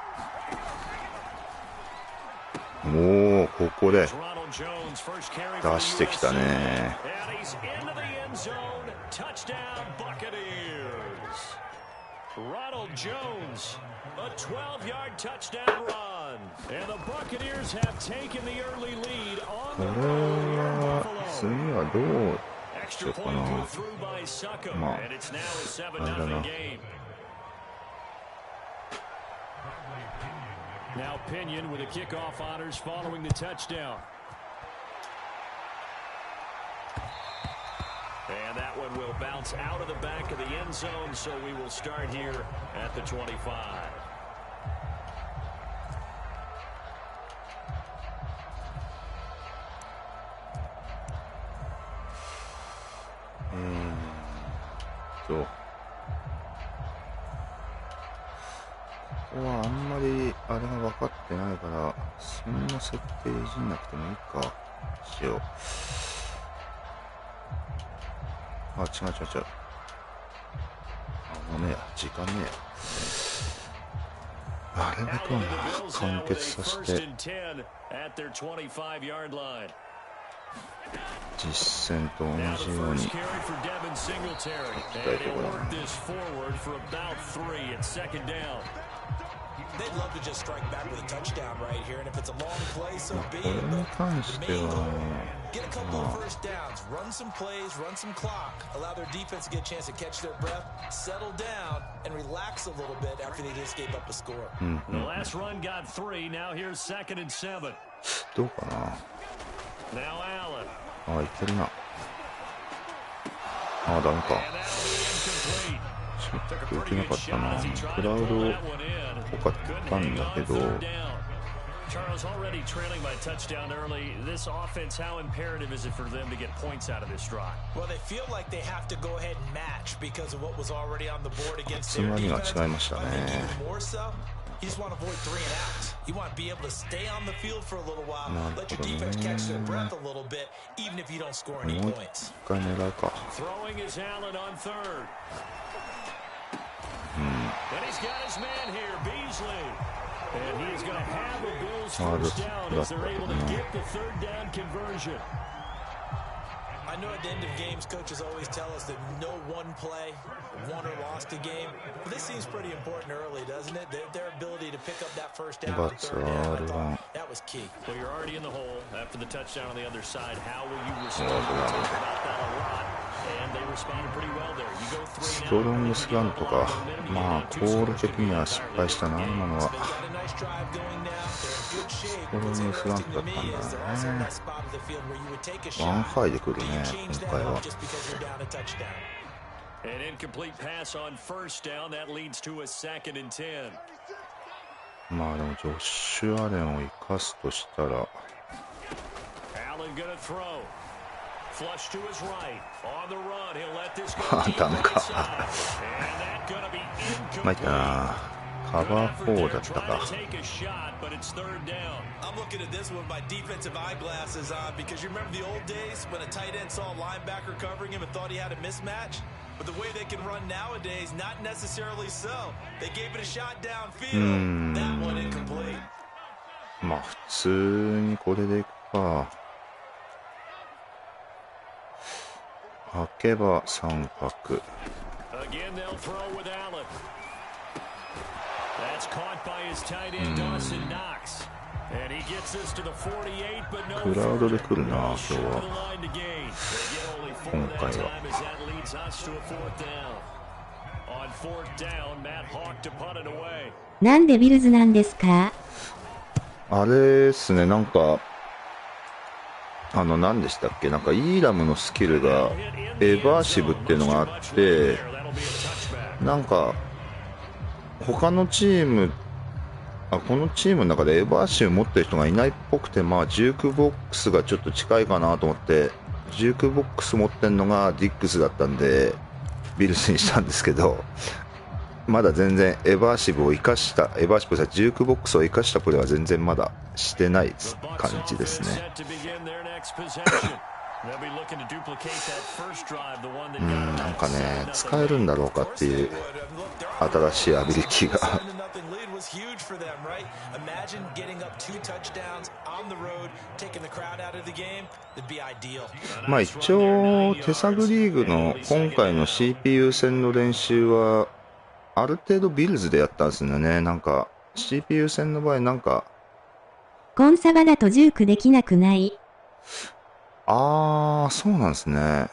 もうここで出してきたね。Ronald Jones, a 12-yard touchdown run, and the Buccaneers have taken the early lead on the road. 次はどうしようかな。まあ、あれだな。Now Pinion with the kickoff honors following the touchdown. And that one will bounce out of the back of the end zone, so we will start here at the 25. So. ここはあんまりあれが分かってないからそんな設定いじんなくてもいいかしよう。あ、違う。あ、もうねえや、時間ねえや。あれだけはな、完結させて実戦と同じようにいきたいところだな。They'd love to just strike back with a touchdown right here, and if it's a long play, so be it. これに関しては Get a couple of first downs, run some plays, run some clock, allow their defense to get a chance to catch their breath, settle down, and relax a little bit after they just gave up a score. The last run got 3. Now here's 2nd and 7. どうかな。 Now Allen. あ、いけるな。あ、ダメか。ちょっと受けなかったな。クラウドっぽかったんだけど。Charles already trailing by touchdown early. This offense, how imperative is it for them to get points out of this drive? Well, they feel like they have to go ahead and match because of what was already on the board against their つまりが defense. 違いましたね。 Even more so, you just want to avoid 3 and outs. You want to be able to stay on the field for a little while, let your defense catch their breath a little bit, even if you don't score any もう points. 一回狙うか。 Throwing is Allen on 3rd. And he's got his man here, Beasley. And he's going to have a Bills first down as they're able to get the 3rd down conversion. I know at the end of games, coaches always tell us that no one play won or lost a game. But this seems pretty important early, doesn't it? Their ability to pick up that first down, the 3rd down, I thought that was key. Well, you're already in the hole after the touchdown on the other side. How will you respond? We'll talk about that a lot. And they responded pretty well there. You go 3 ストロングスランとか、まあコール的には失敗したな、今のは。ストロングスラントだったんだね。ワンハイで来るね、今回は。An incomplete pass on 1st down. That leads to a 2nd and 10. まあでもジョッシュ・アレンを生かすとしたら。Allen gonna throw. Flush to his right. On the run, he'll let this go. ダメか。参ったな。カバー4だったか。I'm looking at this one with my defensive eyeglasses on because you remember the old days when a tight end saw a linebacker covering him and thought he had a mismatch? But the way they can run nowadays, not necessarily so. They gave it a shot downfield. That one incomplete. まあ普通にこれでいくか。開けば三角。クラウドで来るな今日は。今回はなんでビルズなんですか？あれですね、なんか何でしたっけ、なんかイーラムのスキルがエバーシブっていうのがあって、なんか他のチーム、このチームの中でエバーシブ持ってる人がいないっぽくて、まあジュークボックスがちょっと近いかなと思って、ジュークボックス持ってるのがディックスだったんでビルスにしたんですけど、まだ全然エバーシブを生かした、エバーシブさジュークボックスを生かしたプレーは全然まだしてない感じですね。なんかね、使えるんだろうかっていう新しいアビリティがまあ一応手探りリーグの今回の CPU 戦の練習はある程度ビルズでやったんですよね。なんか CPU 戦の場合なんかコンサバだとジュークできなくない？そうなんですね。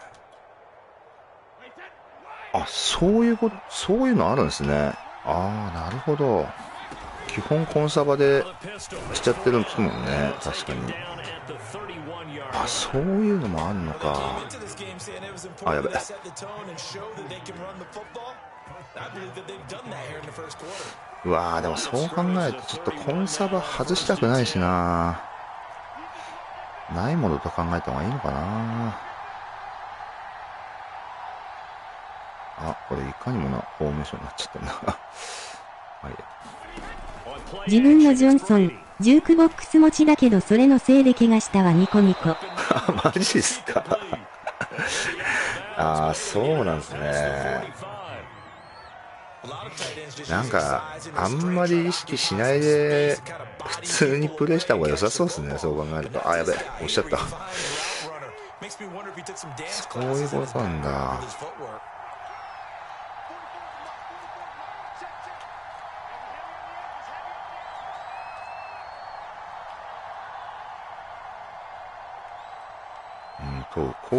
そういうのあるんですね。なるほど。基本コンサバでしちゃってるんですもんね。確かに。そういうのもあんのか。やべ。うわー、でもそう考えるとちょっとコンサバ外したくないしな。ないものと考えた方がいいのかな。これいかにもなフォーメーションになっちゃったな。自分のジョンソン、ジュークボックス持ちだけどそれのせいで怪我したわニコニコ。マジっすか。そうなんですね。なんかあんまり意識しないで普通にプレイした方が良さそうですね。そう考えると。やべ、押しちゃった。そういうことなんだ。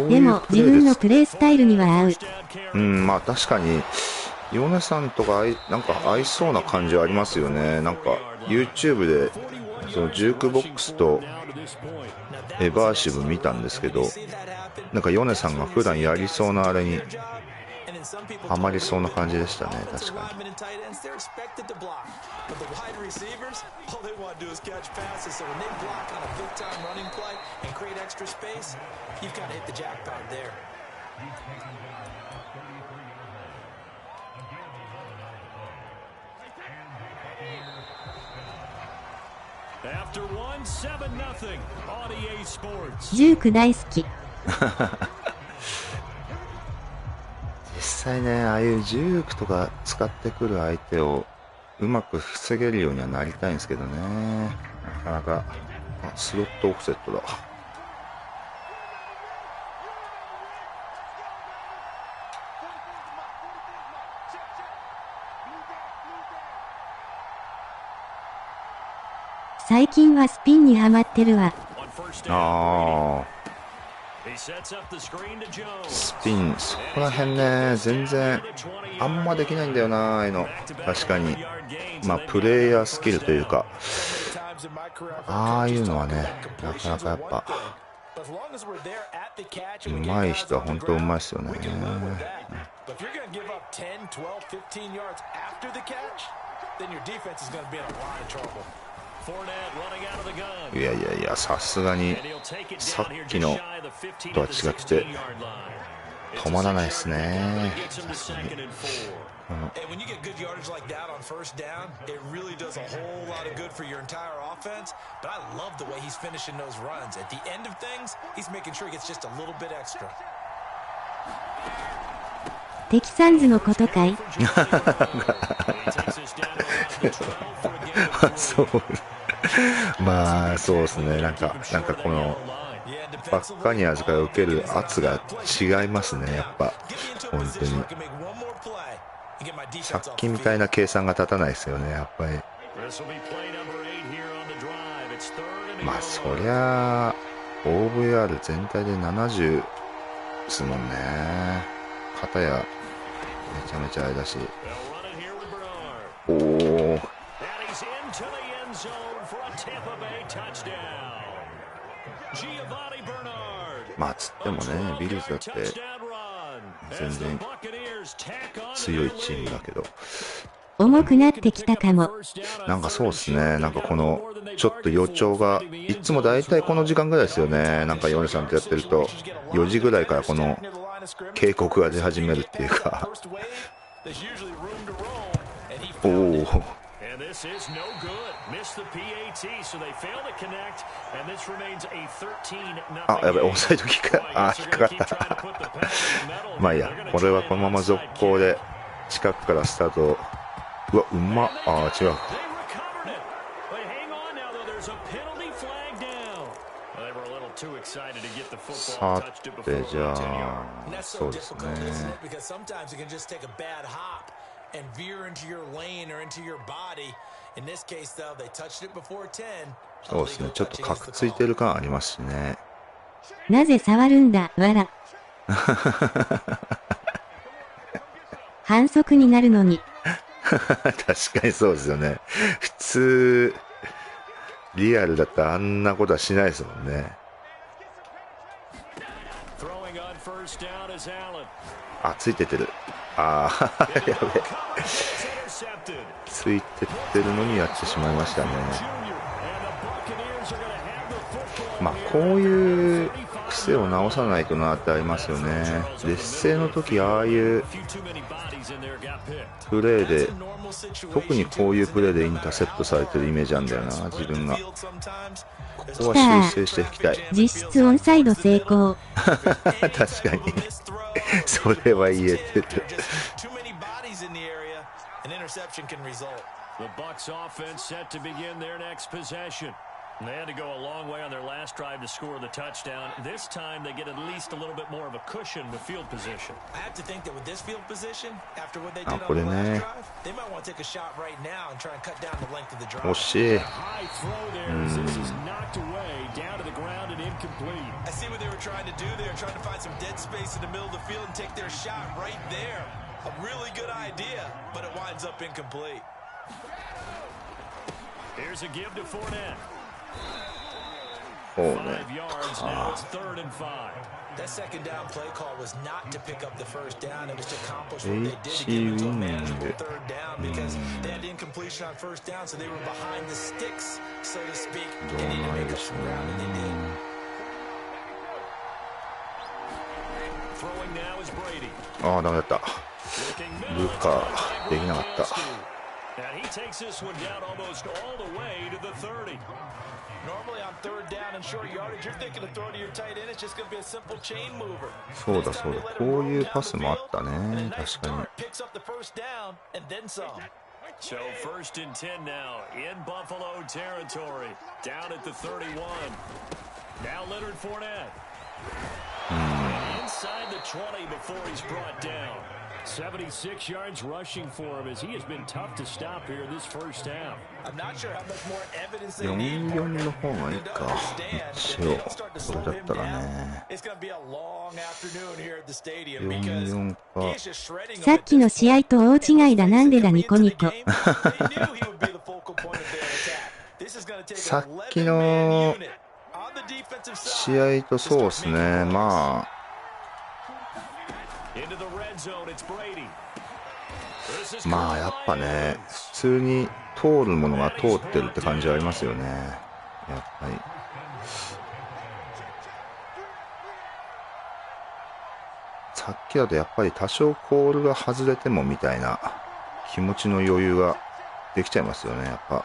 でも自分のプレイスタイルには合う。まあ確かにヨネさんとかなんか合いそうな感じはありますよね。なんか YouTube でそのジュークボックスとエバーシブ見たんですけど、なんかヨネさんが普段やりそうなあれにハマりそうな感じでしたね。確かに。ジューク大好き。実際ね、ああいうジュークとか使ってくる相手をうまく防げるようにはなりたいんですけどね。なかなか。スロットオフセットだ。最近はスピンにハマってるわ。スピン、そこら辺ね、全然あんまできないんだよな、ああいうの。確かに。まあプレイヤースキルというか、ああいうのはね、なかなかやっぱうまい人は本当うまいですよね。いやいやいや、さすがにさっきのとは違って止まらないですね。テキサンズのことかい？そう。まあそうですね、なんかこのばっかに預かりを受ける圧が違いますね、やっぱ本当に。さっきみたいな計算が立たないですよね、やっぱり。まあそりゃ OVR 全体で70ですもんね。片やめちゃめちゃあれだし。おお、まあつってもね、ビルズだって全然強いチームだけど、重くなってきたかも。なんかそうですね、なんかこのちょっと予兆がいつもだいたいこの時間ぐらいですよね。なんかヨネさんとやってると4時ぐらいからこの警告が出始めるっていうかおお、あ、やべ、オフサイドキック、あ、引っかかったまあいいや、これはこのまま続行で近くからスタート。うわ、うまっ。あー、違う。さて、じゃあそうですね、そうですね、ちょっとカクついてる感ありますしね。なぜ触るんだ、わら。反則になるのに。確かにそうですよね。普通リアルだったらあんなことはしないですもんね。あ、ついててる。ああやべ、ついてってるのにやってしまいましたね。まあこういう癖を直さないとなってありますよね。劣勢の時ああいうプレーで、特にこういうプレーでインターセプトされてるイメージあるんだよな、自分が。ここは修正していきたい。実質オンサイド成功。確かにそれは言えてる。They had to go a long way on their last drive to score the touchdown. This time they get at least a little bit more of a cushion with field position. I have to think that with this field position, after what they did on the last drive, they might want to take a shot right now and try and cut down the length of the drive. 惜しい。High throw there as this is knocked away down to the ground and incomplete. I see what they were trying to do there, trying to find some dead space in the middle of the field and take their shot right there. A really good idea, but it winds up incomplete. Here's a give to Fournette. 5 yards now. It's 3rd and 5. That second down play call was not to pick up the first down. It was to accomplish what they did to get into a manageable 3rd down because they had incompletion on 1st down, so they were behind the sticks, so to speak. They needed to make up some ground, and they did. Throwing now is Brady. ああ、ダメだった。ルカできなかった。And he takes this one down almost all the way to the 30. Normally on 3rd down and short yardage, you're thinking of throwing to your tight end. It's just going to be a simple chain mover. そうだそうだ、こういうパスもあったね、確かに。 Picks up the first down and then some. So 1st and 10 now in Buffalo territory. Down at the 31. Now Leonard Fournette. Inside the 20 before he's brought down. 76 yards rushing for him as he has been tough to stop here this first half. I'm not sure how much more evidence they need. 44の方がいいか、一応これだったらね。44か。さっきの試合と大違いだ、なんでだニコニコ。さっきの試合とそうですね、まあまあやっぱね、普通に通るものが通ってるって感じはありますよね、やっぱり。さっきだとやっぱり多少コールが外れてもみたいな気持ちの余裕ができちゃいますよね、やっぱ。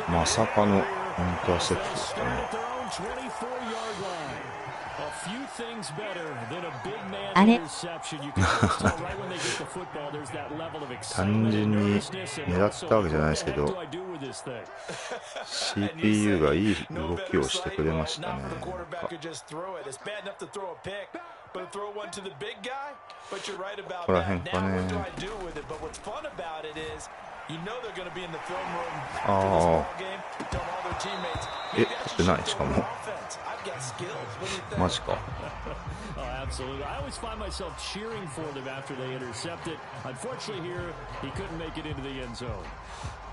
まさかのインターセプトですね。あれ単純に狙ったわけじゃないですけど CPU がいい動きをしてくれましたね。ここら辺かね。ああ、立ってない。しかもマジか。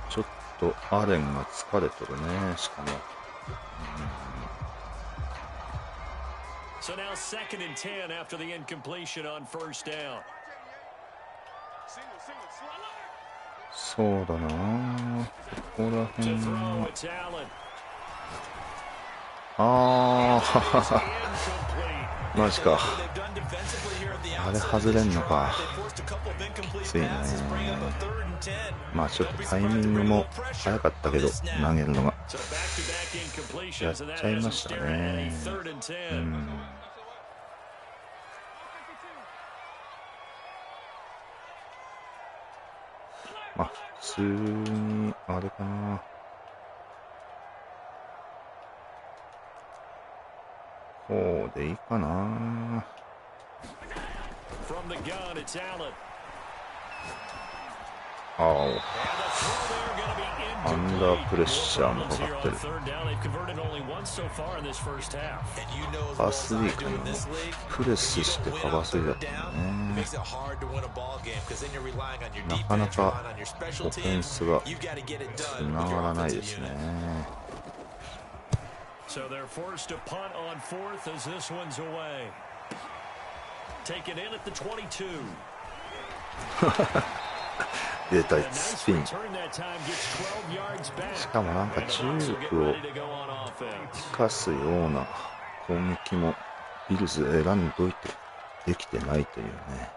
ちょっとアレンが疲れとるね。しかもSo now 2nd and 10 after the incompletion on 1st down. そうだな、ここら辺はああマジか。あれ外れんのか。きついね。まあちょっとタイミングも早かったけど投げるのがやっちゃいましたね。まあ普通にあれかな。こうでいいかな。ああ、アンダープレッシャーもかかってる。パスリーかな。プレスしてカバーするだったんだね。なかなかオフェンスがつながらないですね。So they're forced to punt on 4th as this one's away. Take it in at the 22. 出たスピン。しかもなんか重力を生かすような攻撃もビルズ選んどいてできてないというね。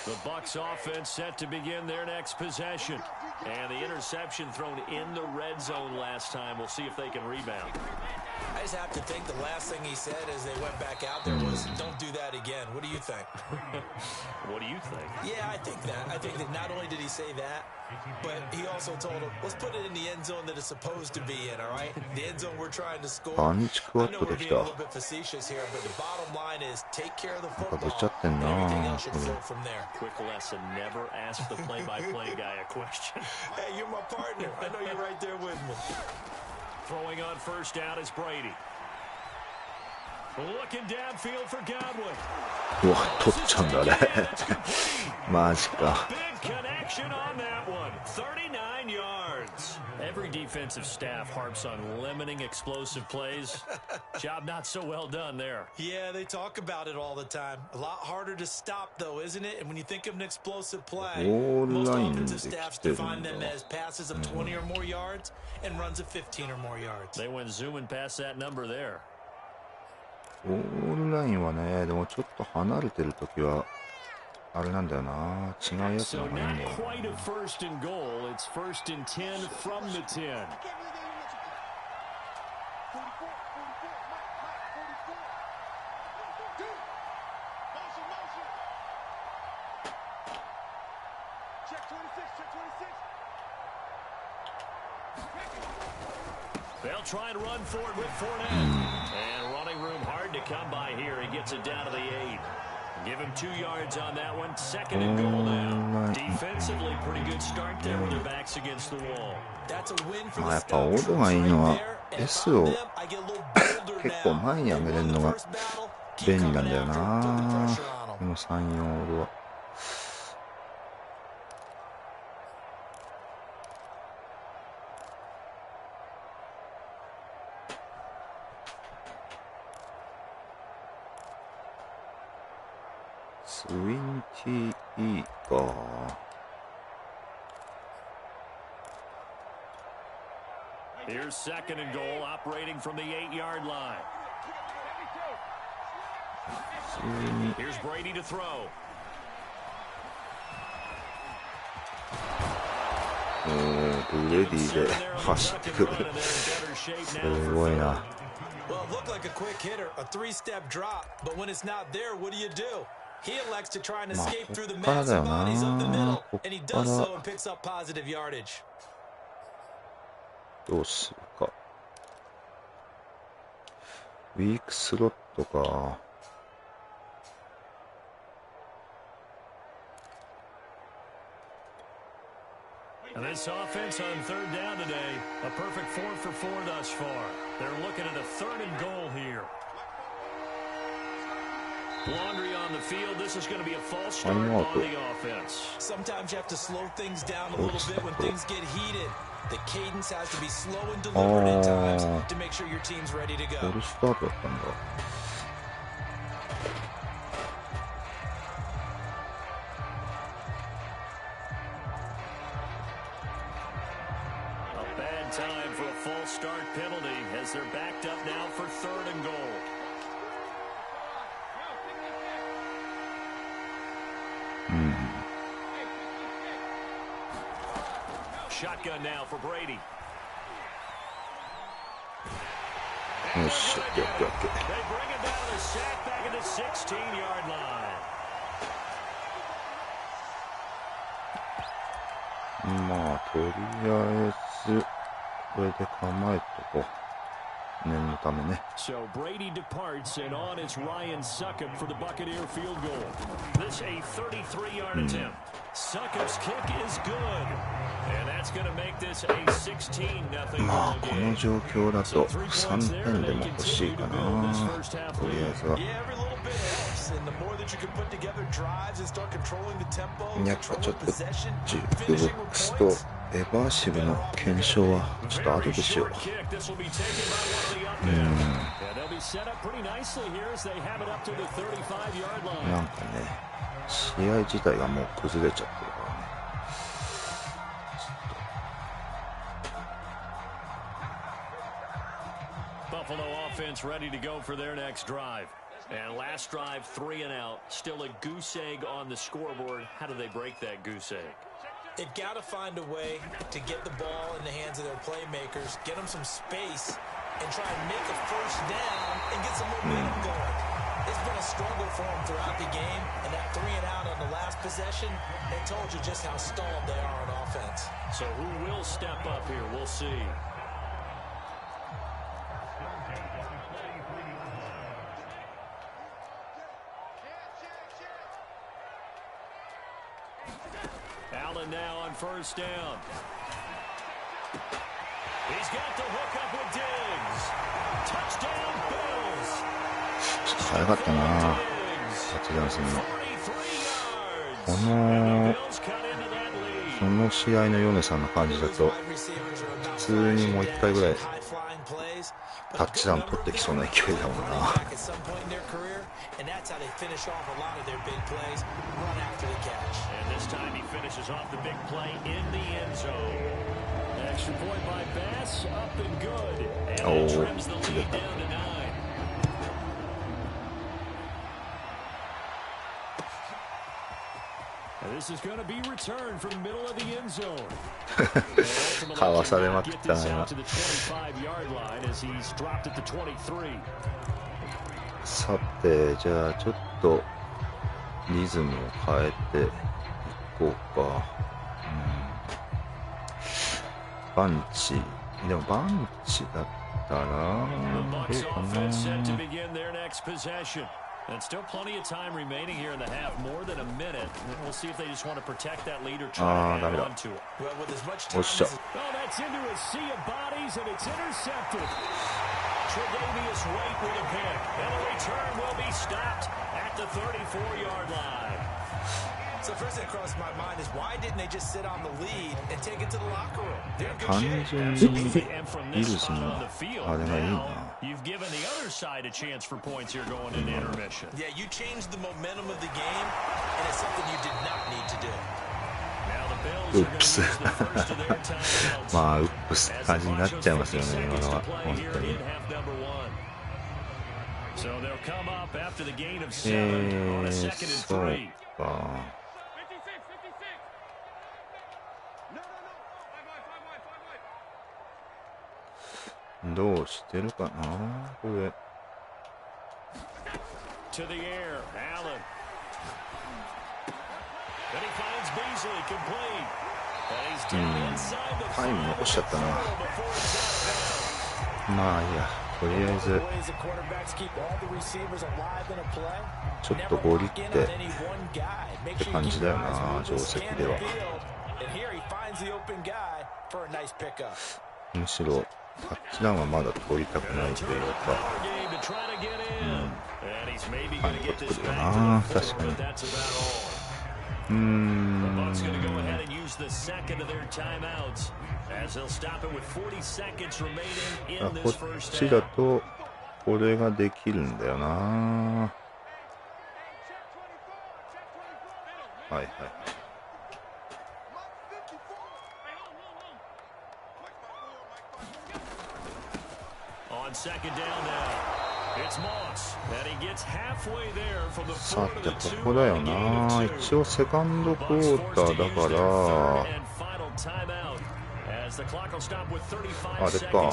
The Bucs offense set to begin their next possession. And the interception thrown in the red zone last time. We'll see if they can rebound. I just have to think the last thing he said as they went back out there was, don't do that again. What do you think? What do you think? Yeah, I think that. I think that not only did he say that, but he also told him, let's put it in the end zone that it's supposed to be in, all right? The end zone we're trying to score. I know we're being a little bit facetious here, but the bottom line is take care of the football and everything else should flow from there. Quick lesson, never ask the play-by-play guy a question. Hey, you're my partner. I know you're right there with me. Throwing on 1st down is Brady. Looking downfield for Godwin. うわ、取っちゃうんだね。マジか。Big connection on that one. 39 yards. Every defensive staff harps on limiting explosive plays. Job not so well done there. Yeah, they talk about it all the time. A lot harder to stop, though, isn't it? And when you think of an explosive play, most offensive staffs define them as passes of 20 or more yards and runs of 15 or more yards. They went zooming past that number there. ゴールラインはね、でもちょっと離れてるときはあれなんだよな、違うやつの方がいいんだよな。They'll try and run forward with Fournette. And running room hard to come by here. He gets it down to the 8. Give him 2 yards on that one. 2nd and goal now. Defensively, pretty good start there with their backs against the wall. That's a win for まあ the やっぱオー Steelers. ドがいいのは And S from を them, I get a little bolder 結構 now. 前に上げれるの The が first battle, keep 便利なん coming だよ after な、 him, put the pressure on him. この3、4オードは。20E か。Here's 2nd and goal, operating from the 8-yard line. Here's Brady to throw. ブレディで走ってくる。すごいな。Well, it looked like a quick hitter, a three-step drop, but when it's not there, what do? He elects to try and escape through the massive bodies of the middle, and he does so and picks up positive yardage. どうするか。ウィークスロットか。This offense on third down today, a perfect 4 for 4 thus far. They're looking at a 3rd and goal here. Laundry on the field. This is going to be a false start on the offense. Sometimes you have to slow things down a little bit when things get heated. The cadence has to be slow and deliberate at times to make sure your team's ready to go. フォルスタートだったんだ。Time for a false start penalty as they're backed up now for 3rd and goal. Shotgun now for Brady. Oh shit, They bring it down to sack back at the 16-yard line. まあとりあえずこれで構えとこう。念のためね。So Brady departs and on is Ryan Succop for the Buccaneer field goal. This a 33-yard attempt. Succop's kick is good. And that's going to make this a 16-0 まあ ball この game. 状況だと3点でも欲しいかな。とりあえずは。やっぱちょっとジュークボックスとエバーシブの検証はちょっと後でしよう。なんかね、試合自体がもう崩れちゃってるからね。Buffalo offense ready to go for their next drive. And last drive, 3 and out. Still a goose egg on the scoreboard. How do they break that goose egg? They've got to find a way to get the ball in the hands of their playmakers, get them some space, and try and make a first down and get some momentum going. It's been a struggle for them throughout the game, and that 3 and out on the last possession, they told you just how stalled they are on offense. So who will step up here? We'll see. Allen now on first down. He's got the hook up with Diggs. Touchdown Bills. 早かったなぁ。タッチダウンするの。その試合のヨネさんの感じだと普通にもう1回ぐらいタッチダウン取ってきそうな勢いだもんな。And that's how they finish off a lot of their big plays, run after the catch. And this time he finishes off the big play in the end zone. Extra point by Bass, up and good. And that trims the lead down to 9. And this is going to be returned from the middle of the end zone. かわされまくったな今。 to the 25-yard line as he's dropped at the 23. さて、じゃあちょっとリズムを変えていこうか。バンチ。でもバンチだったらどうかな。And still plenty of time remaining here in the half, more than a minute. We'll see if they just want to protect that lead or try to hang on to it. Well, with as much time as... Oh, that's into a sea of bodies, and it's intercepted. Tre'Davious White with a pick, and the return will be stopped at the 34-yard line. So first thing that crossed my mind is why didn't they just sit on the lead and take it to the locker room? They're in good shape. And from this spot on the field, now you've given the other side a chance for points here going into intermission. Yeah, you changed the momentum of the game, and it's something you did not need to do. Now the Bills are going to use the first of their timeouts. まあウップス感じになっちゃいますよね今のは本当に。So they'll come up after the gain of 7 on a 2nd and 3. そうか。どうしてるかなこれ。タイム残しちゃったな。まあいいや、とりあえずちょっとゴリって感じだよな、定石では。むしろタッチダウンはまだ取りたくないというか、パン取ってくるよな、確かに。こっちだとこれができるんだよな。はいはい。さてここだよな。一応セカンドクォーターだからあれか、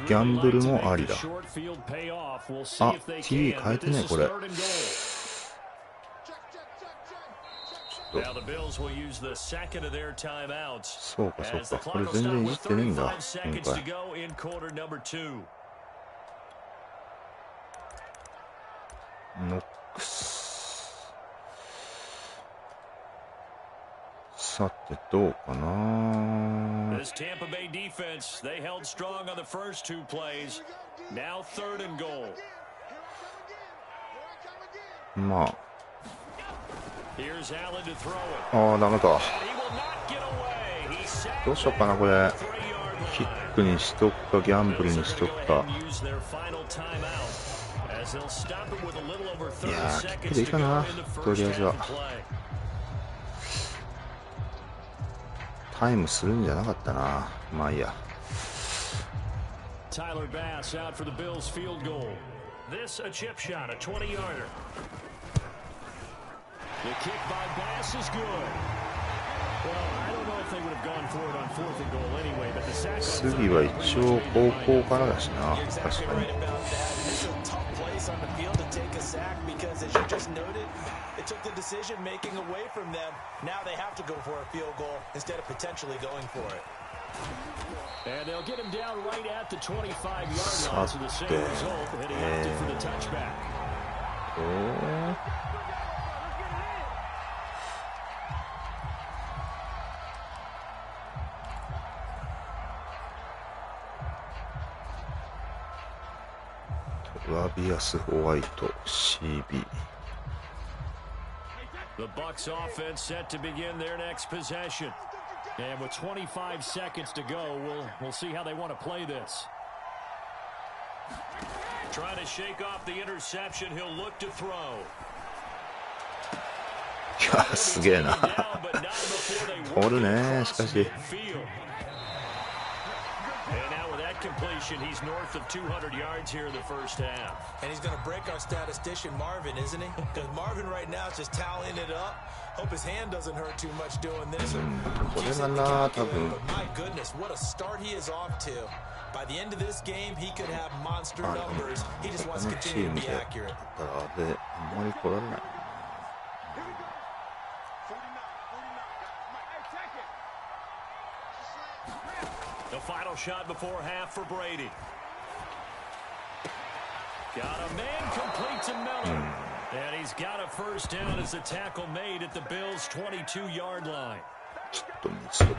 ギャンブルもありだ。あ、T 変えてねこれ。そうかそうか、これ全然いじってねえんだ今回。ノックス。さてどうかな。まあダメか。どうしようかなこれ。キックにしとくかギャンブルにしとくか。いやー、キックでいいかなとりあえずは。タイムするんじゃなかったな。まあいいや。次は一応高校からだしな、確かに。さて、ラビアス・ホワイト CB。 The Bucks offense set to begin their next possession. And with 25 seconds to go, we'll see how they want to play this. Trying to shake off the interception, he'll look to throw. いや、すげえな。取るね、しかし。Completion. He's north of 200 yards here in the first half. And he's going to break our statistician Marvin, isn't he? Because Marvin right now is just tallying it up. Hope his hand doesn't hurt too much doing this. My goodness, what a start he is off to. By the end of this game, he could have monster numbers. He just wants to continue to be accurate. The final shot before half for Brady. Got a man complete to Miller. And he's got a first down as the tackle made at the Bills' 22-yard line. So 2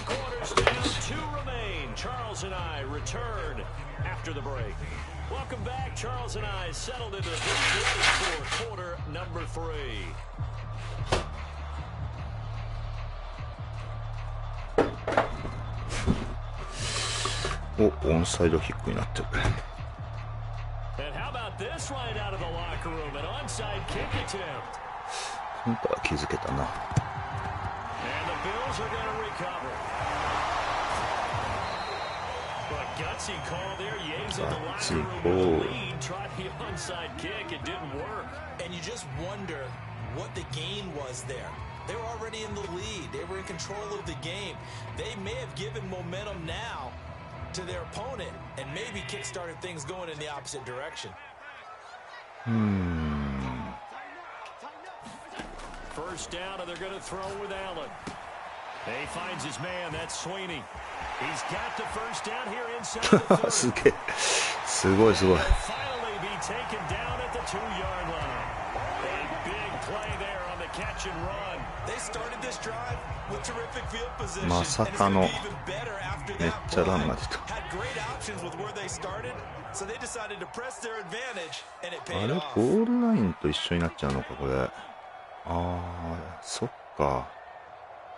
quarters down, 2 remain. Charles and I return after the break. Welcome back. Charles and I settled into the for quarter number 3. オンサイドキックになってる。今回は気づけたな。ガッツーコール。What the gain was there. They were already in the lead. They were in control of the game. They may have given momentum now to their opponent and maybe kick-started things going in the opposite direction. First down, and they're going to throw with Allen. He finds his man. That's Sweeney. He's got the first down here inside the 30. すげえ。すごいすごい。 Finally be taken down at the 2-yard line. A big play there on the catch and run. They started this drive with terrific field position. まさかのめっちゃランが出た。 Had great options with where they started, so they decided to press their advantage, and it あ paid れ off. ゴールラインと一緒になっちゃうのかこれ。ああ、そっか。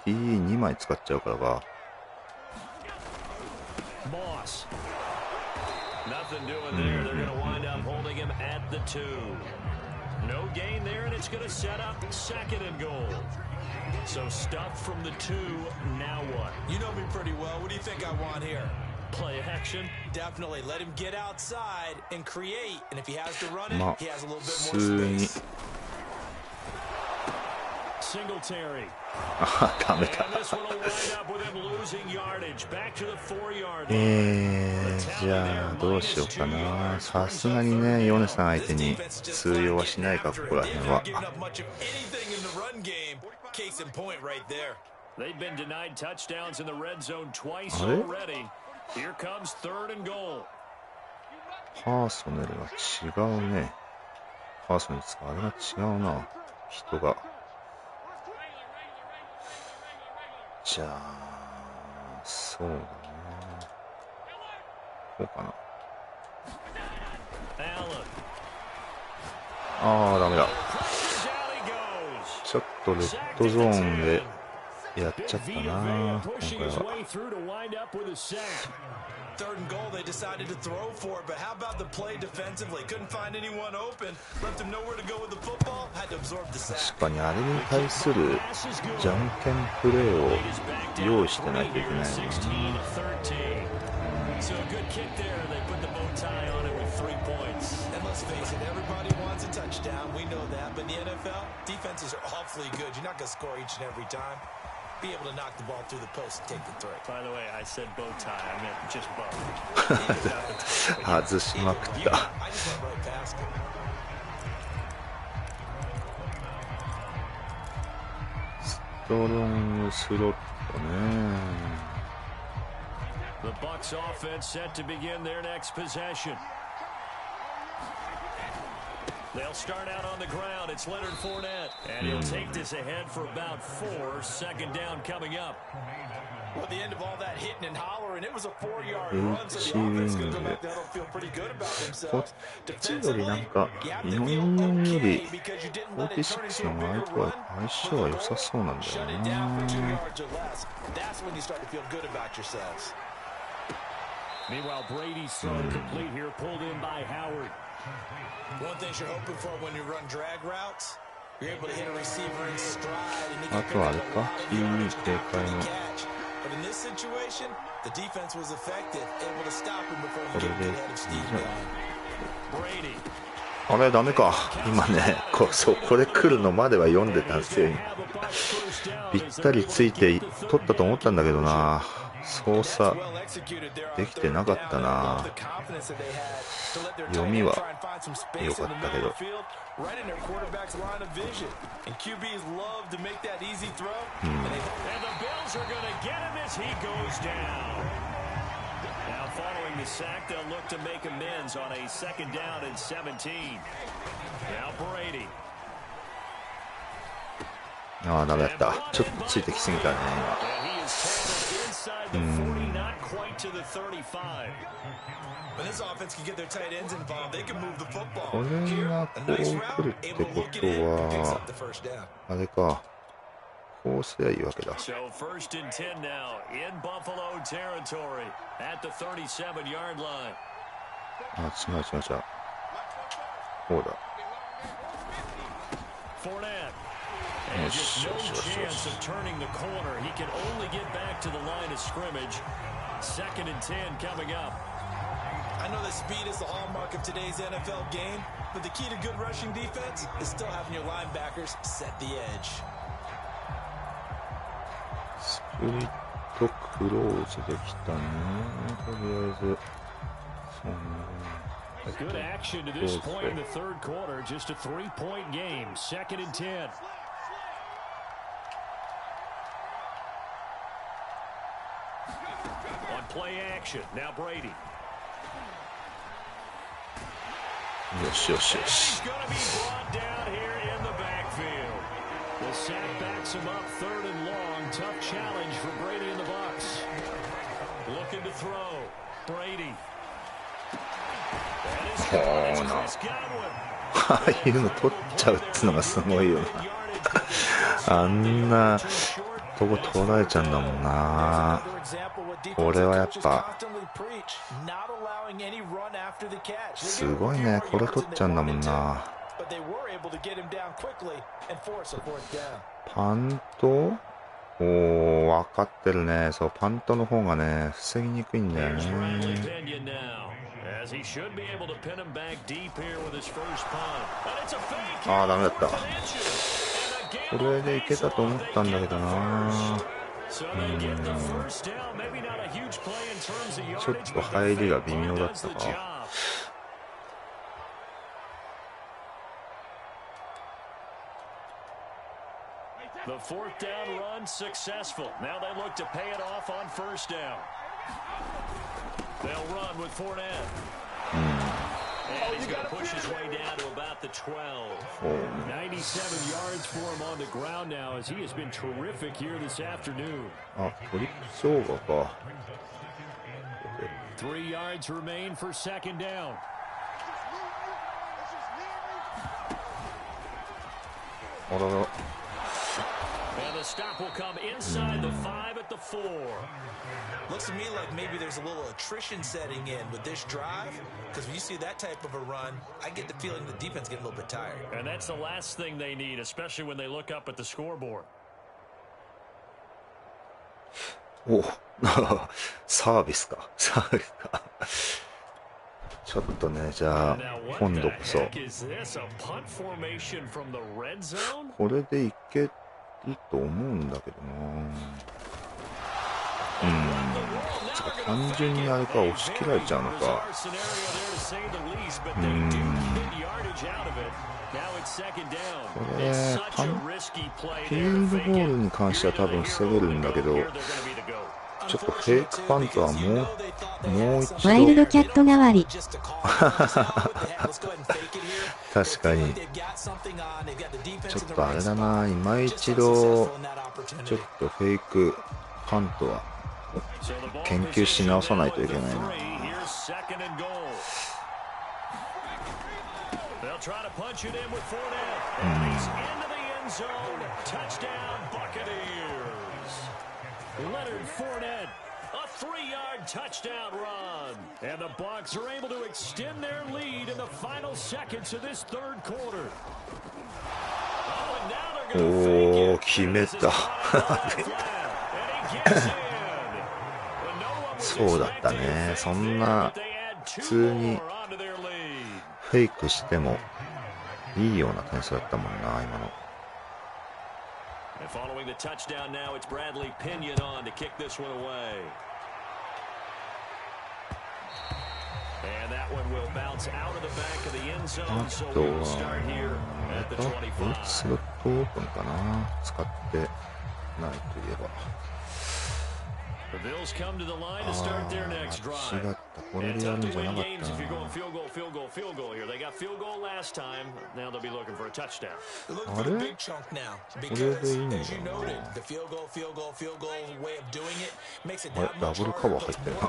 T2 枚使っちゃうからか。Moss. Nothing doing there. They're going to wind up holding him at the 2. No gain there, and it's going to set up second and goal. So stuff from the 2. Now what? You know me pretty well. What do you think I want here? Play action. Definitely let him get outside and create, and if he has to run it, まあ he has a little 普 bit 通 more に space. Singletary. あダメだ And this one will wind up with him losing yardage. Back to the 4-yard line. じゃあどうしようかな。さすがにねヨネさん相手に通用はしないかここら辺は。 Giving up much of anything in the run game. Case in point right there. They've been denied touchdowns in the red zone twice あれ already. Here comes 3rd and goal. パーソネルが違うね。パーソネルですか。あれが違うな。人が。じゃあそうだね。こうかな。 Allen. ああダメだ。 Down he goes. ちょっとレッドゾーンでやっちゃったな今 Pushing 回 his は。 way through to wind up with a sack. 3rd and goal, they decided to throw for it, but how about the play defensively? Couldn't find anyone open, left him nowhere to go with the football, had to absorb the sack. 確かにあれに対するじゃんけんプレーを用意してないといけないね。 So a good kick there. They put the bow tie on it with 3 points. And let's face it, everybody wants a touchdown, we know that, but in the NFL, defenses are awfully good. You're not going to score each and every time. Be able to knock the ball through the post and take the throw. By the way, I said bow tie. I meant just bow. 外しまくっ You, た。 I just went right past him. ストロングスロットね。 The Bucs offense set to begin their next possession. They'll start out on the ground. It's Leonard Fournette. And he'll take this ahead for about 4. 2nd down coming up. Well, at the end of all that hitting and hollering, it was a 4-yard run, so the offense could go back down and feel pretty good about こ themselves. っちよりなん Defensively, か you have 日 to 本 feel 人より okay because you didn't let it turn 46 into a の相 bigger 手は run. 相性は良さそうなんだよ Shut it down for 2な。 yards or less. That's when you start to feel good about yourselves. Meanwhile, Brady's throw complete here, pulled in by Howard. One thing you're hoping for when you run drag routes, you're able to hit a receiver in stride and he あ can と pick あ up れ a か lot of いい yards 警 with 戒 a の catch. But in this situation, the defense was effective, able to stop him before こ he れ could で get ahead of いい Steve じゃん。 Brady. あれダメか今ねそこで来るのまでは読んでたんですよ。ぴったりついて取ったと思ったんだけどな。操作できてなかったな。読みは良かったけど。Right in their quarterback's line of vision. And QBs love to make that easy throw. And the Bills are going to get him as he goes down. Now following the sack, they'll look to make amends on a 2nd down and 17. Now Brady. ああダメだった。ちょっとついてきすぎたね And he is tackled inside the 40, not quite to the 35. When this offense can get their tight ends involved, they can move the 今。 football. これ Here, が a こう nice 来る route, って able こ to look と it in, picks は up the first down. あれかこうすりゃいいわけだ。 So 1st and 10 now in Buffalo territory at the 37-yard line. あ違う違う違う。こうだ。 Fournette. And just no chance of turning the corner. He can only get back to the line of scrimmage. 2nd and 10 coming up. I know that speed is the hallmark of today's NFL game, but the key to good rushing defense is still having your linebackers set the edge. スプリッとクローズできたね。とりあえず。Good action to this point in the third quarter. Just a 3-point game. 2nd and 10. On play action. Now Brady. よしよしよし。 He's going to be brought down here in the backfield. The sack backs him up 3rd and long. Tough challenge for Brady and the Bucs. Looking to throw. Brady. ああいうの取っちゃうってのがすごいよな。あんなとこ取られちゃうんだもんな。俺はやっぱすごいね。これ取っちゃうんだもんな。パント？おー、分かってるね。そう、パントの方がね防ぎにくいんだよね。ああ、ダメだった。これでいけたと思ったんだけどな。ちょっと入りが微妙だったか。The 4th down run successful. Now they look to pay it off on 1st down. They'll run with Fournette. And he's going to push his way down to about the 12. 97 yards for him on the ground now as he has been terrific here this afternoon. あ、トリップソーバーか。3 yards remain for 2nd down. あらら。And the stop will come inside the 5 at the 4. Looks to me like maybe there's a little attrition setting in with this drive, because when you see that type of a run, I get the feeling the defense getting a little bit tired. And that's the last thing they need, especially when they look up at the scoreboard. おサービスか。サービスか。ちょっとね、じゃあ今度こそこれでいけると思うんだけどな。単純にあれか、押し切られちゃうのか。これフィールドゴールに関しては多分防げるんだけど、ちょっとフェイクパントはもう一度。ワイルドキャット代わり。確かに。ちょっとあれだな、今一度ちょっとフェイクパントは研究し直さないといけないな。Leonard Fournette, a 3-yard touchdown run. And the Bucs are able to extend their lead in the final seconds of this third quarter. Oh, and now they're going to fake it. 決めた。そうだったね。そんな普通にフェイクしてもいいような点数だったもんな、今の。And following the touchdown now, it's Bradley Pinion on to kick this one away. And that one will bounce out of the back of the end zone, so we will start here at the 25. スロットオープンかな、使ってないといえば。The Bills come to the line to start their next drive. 違った、これでやるんじゃなかったな。 If you're going field goal here. They got field goal last time. Now they'll be looking for a touchdown. あれ？これでいいんだよな。あれ、ダブルカバー入ってるな。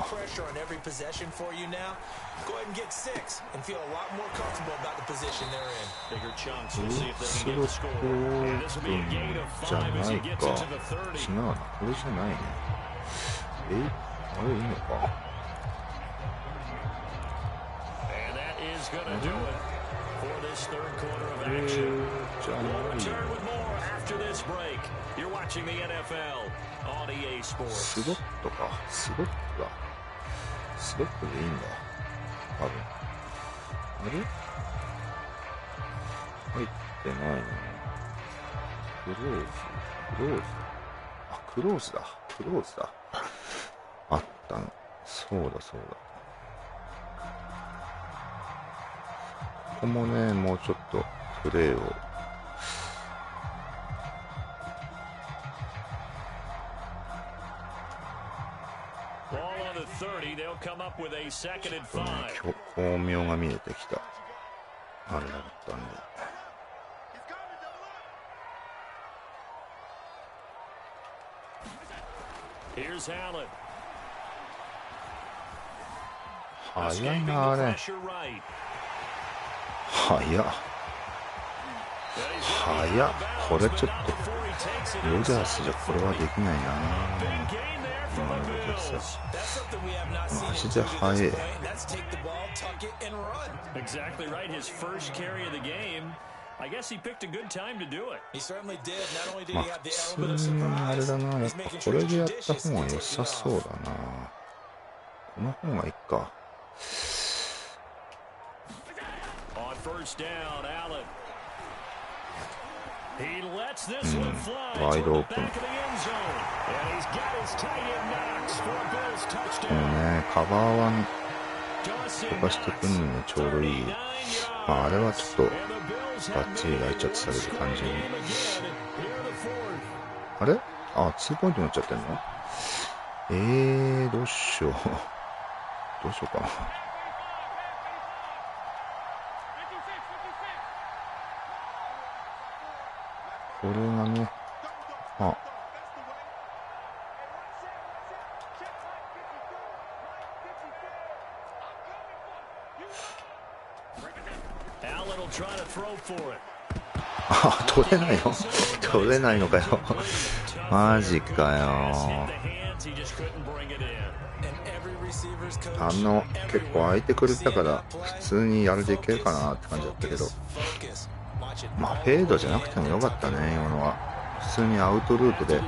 Go ahead and get 6 and feel a lot more comfortable about the position they're in. Bigger chunks. We'll see if they can get the score. And this will be a gain of 5 as he gets into the 30. 違うな、これじゃないね。あれいいのか。 And that is going to do it for this third quarter of action. We'll return with more after this break. You're watching the NFL on EA Sports. スロットか、スロットだ。スロットでいいんだ。多分。あれ？入ってないな。クローズ。あ、クローズだ。クローズだ。ったの。そうだそうだ。ここもね、もうちょっとプレーを。巧妙が見えてきた。あれだったんで。早いなあれ。早っ。早っ。これちょっとロジャースじゃこれはできないな。今のロジャースマジで速い。まあ普通にあれだな、やっぱこれでやった方が良さそうだな。この方がいいか。ワイドオープン。このね、カバーワンとかしてくんのにちょうどいい。まあ、あれはちょっとバッチリライチャットされる感じに。あれ？あ、2ポイントになっちゃってんの？どうしよう。どうしようかな。これがね、あ、あ、取れないの？取れないのかよ。マジかよ。結構空いてくれたから普通にやるでいけるかなって感じだったけど、まあフェードじゃなくてもよかったね。今のは普通にアウトルートで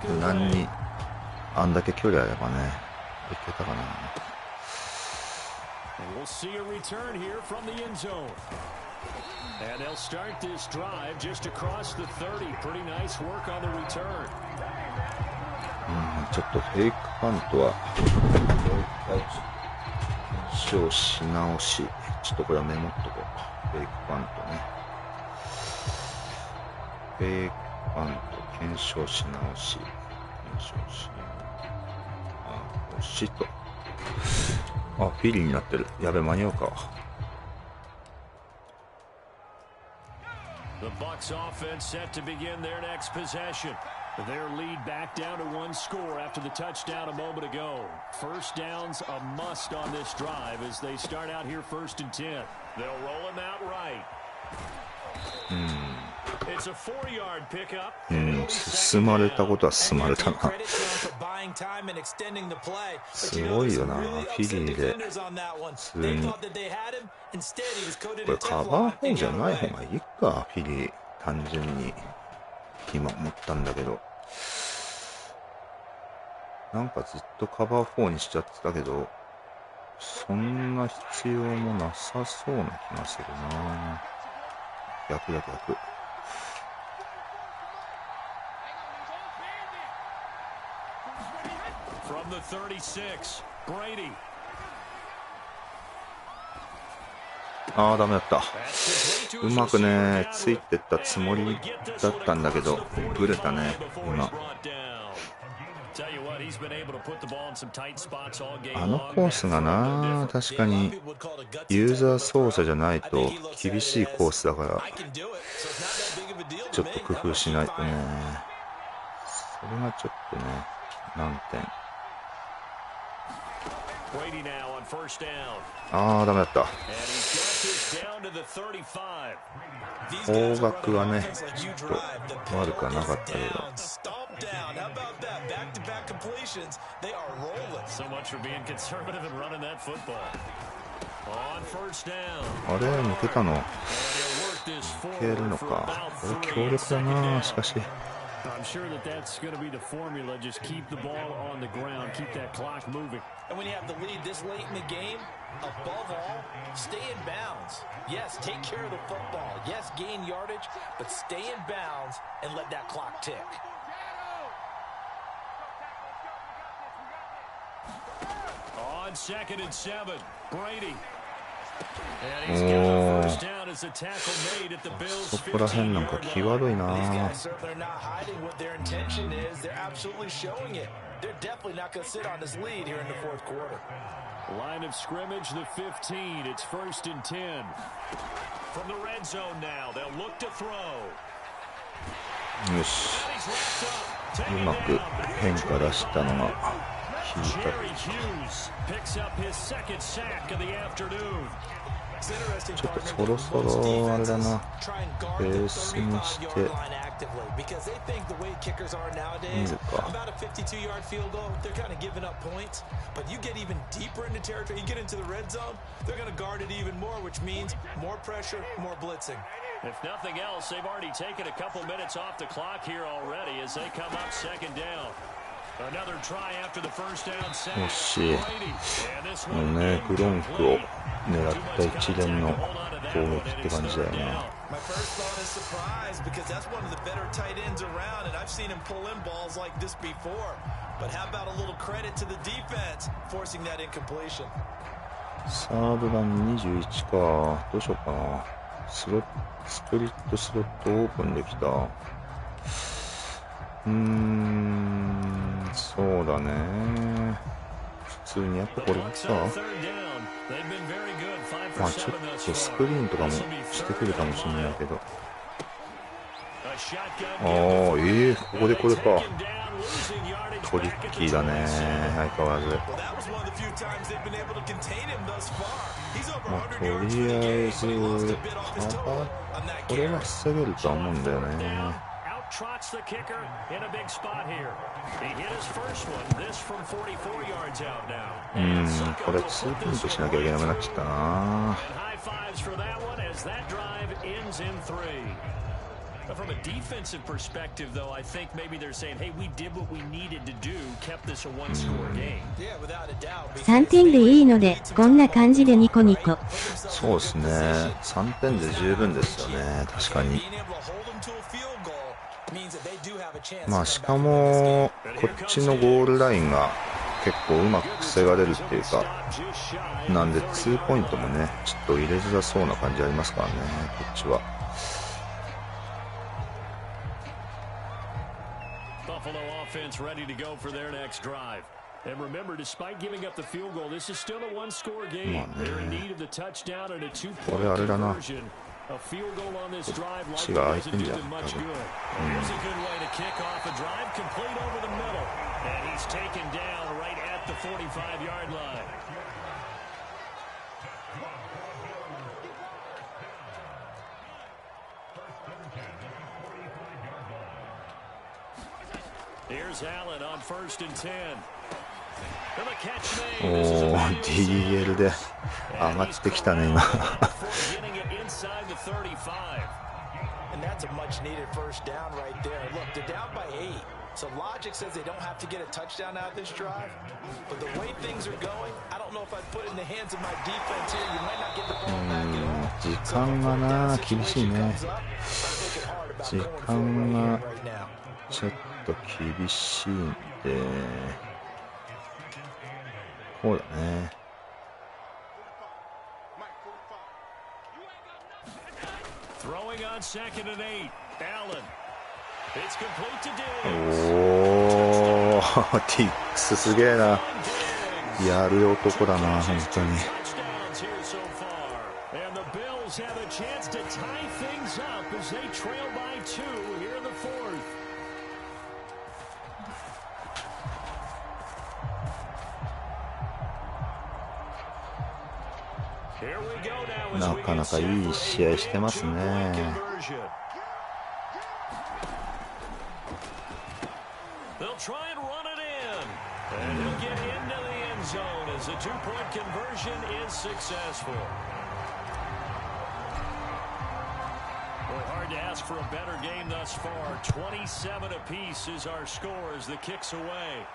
無難にあんだけ距離あればね、いけたかな。And they'll start this drive just across the 30. Pretty nice work on the return. ちょっとフェイクパントはもう一回検証し直し。ちょっとこれはメモっとこう。フェイクパントね。フェイクパント検証し直し。惜しいと。あ、フィリーになってる。やべ、間に合うか。The Bucs offense set to begin their next possession. Their lead back down to one score after the touchdown a moment ago. First down's a must on this drive as they start out here 1st and 10. They'll roll him out right. It's a 4-yard pickup. 進まれたことは進まれたな。すごいよな、フィリーで普通に。これカバー4じゃない方がいいか、フィリー。単純に今思ったんだけど、なんかずっとカバー4にしちゃってたけど、そんな必要もなさそうな気がするな。逆。From the 36, Brady. ああ、ダメだった。うまくね、ついてったつもりだったんだけど、ブレたね、今。あのコースがな、確かにユーザー操作じゃないと厳しいコースだから、ちょっと工夫しないとね。それがちょっとね、難点。ああ、ダメだった。方角はね、ちょっと悪くはなかったけど。あれ、抜けたの？抜けるのか。これ強力だな、しかし。I'm sure that's going to be the formula. Just keep the ball on the ground, keep that clock moving. And when you have the lead this late in the game, above all, stay in bounds. Yes, take care of the football. Yes, gain yardage, but stay in bounds and let that clock tick. そこら辺なんか気悪いな。Line of scrimmage, the 15. It's 1st and 10. From the red zone now, they'll look to throw. よし。うまく変化出したのが効いた。ちょっとそろそろあれだな、ベースにして見るか。If nothing else, they've already taken a couple minutes off the clock here already as they come up 2nd down. Another try after the first down sack. よし。もうね、ブロンクを狙った一連の攻撃って感じだよな。My first thought is surprise because that's one of the better tight ends around, and I've seen him pull in balls like this before. But how about a little credit to the defense forcing that incompletion? サードラン21か。どうしようかな。スプリットスロットオープンできた。そうだね。普通にやっぱこれさ、まあちょっとスクリーンとかもしてくるかもしれないけど。ここでこれか。トリッキーだね、相変わらず。まあとりあえずこれは防げるとは思うんだよね。これ2ポイントしなきゃいけなくなっちゃったな。From a defensive perspective, though, I think maybe they're saying, hey, we did what we needed to do, kept this a one-score game. 3点でいいので、こんな感じでニコニコ。そうですね。3点で十分ですよね。確かに。まあしかもこっちのゴールラインが結構うまく防がれるっていうか、なんで2ポイントもねちょっと入れづらそうな感じありますからね、こっちは。Buffalo offense ready to go for their next drive. And remember, despite giving up the field goal, this is still a one-score game. They're in need of the touchdown and a two-point conversion. A field goal on this drive likely doesn't do them much good. Here's a good way to kick off a drive, complete over the middle. And he's taken down right at the 45-yard line. Here's Allen on 1st and 10. DL で上がってきたね今。And that's a much needed first down right there. Look, they're down by 8. So logic says they don't have to get a touchdown out of this drive. But the way things are going, I don't know if I'd put it in the hands of my defense here. You might not get the ball back at all. 時間がな厳しいね。時間がちょっと厳しいんで、こうだね。Throwing on 2nd and 8. Allen. It's complete to Diggs. おー、ティックスすげえな。やる男だな、本当に。And the Bills have a chance to tie things up as they trail by 2 here in the 4th. なかなかいい試合してますね。They'll try and run it in. And he'll get into the end zone as the two-point conversion is successful. Well, hard to ask for a better game thus far. 27 apiece is our score as the kick's away.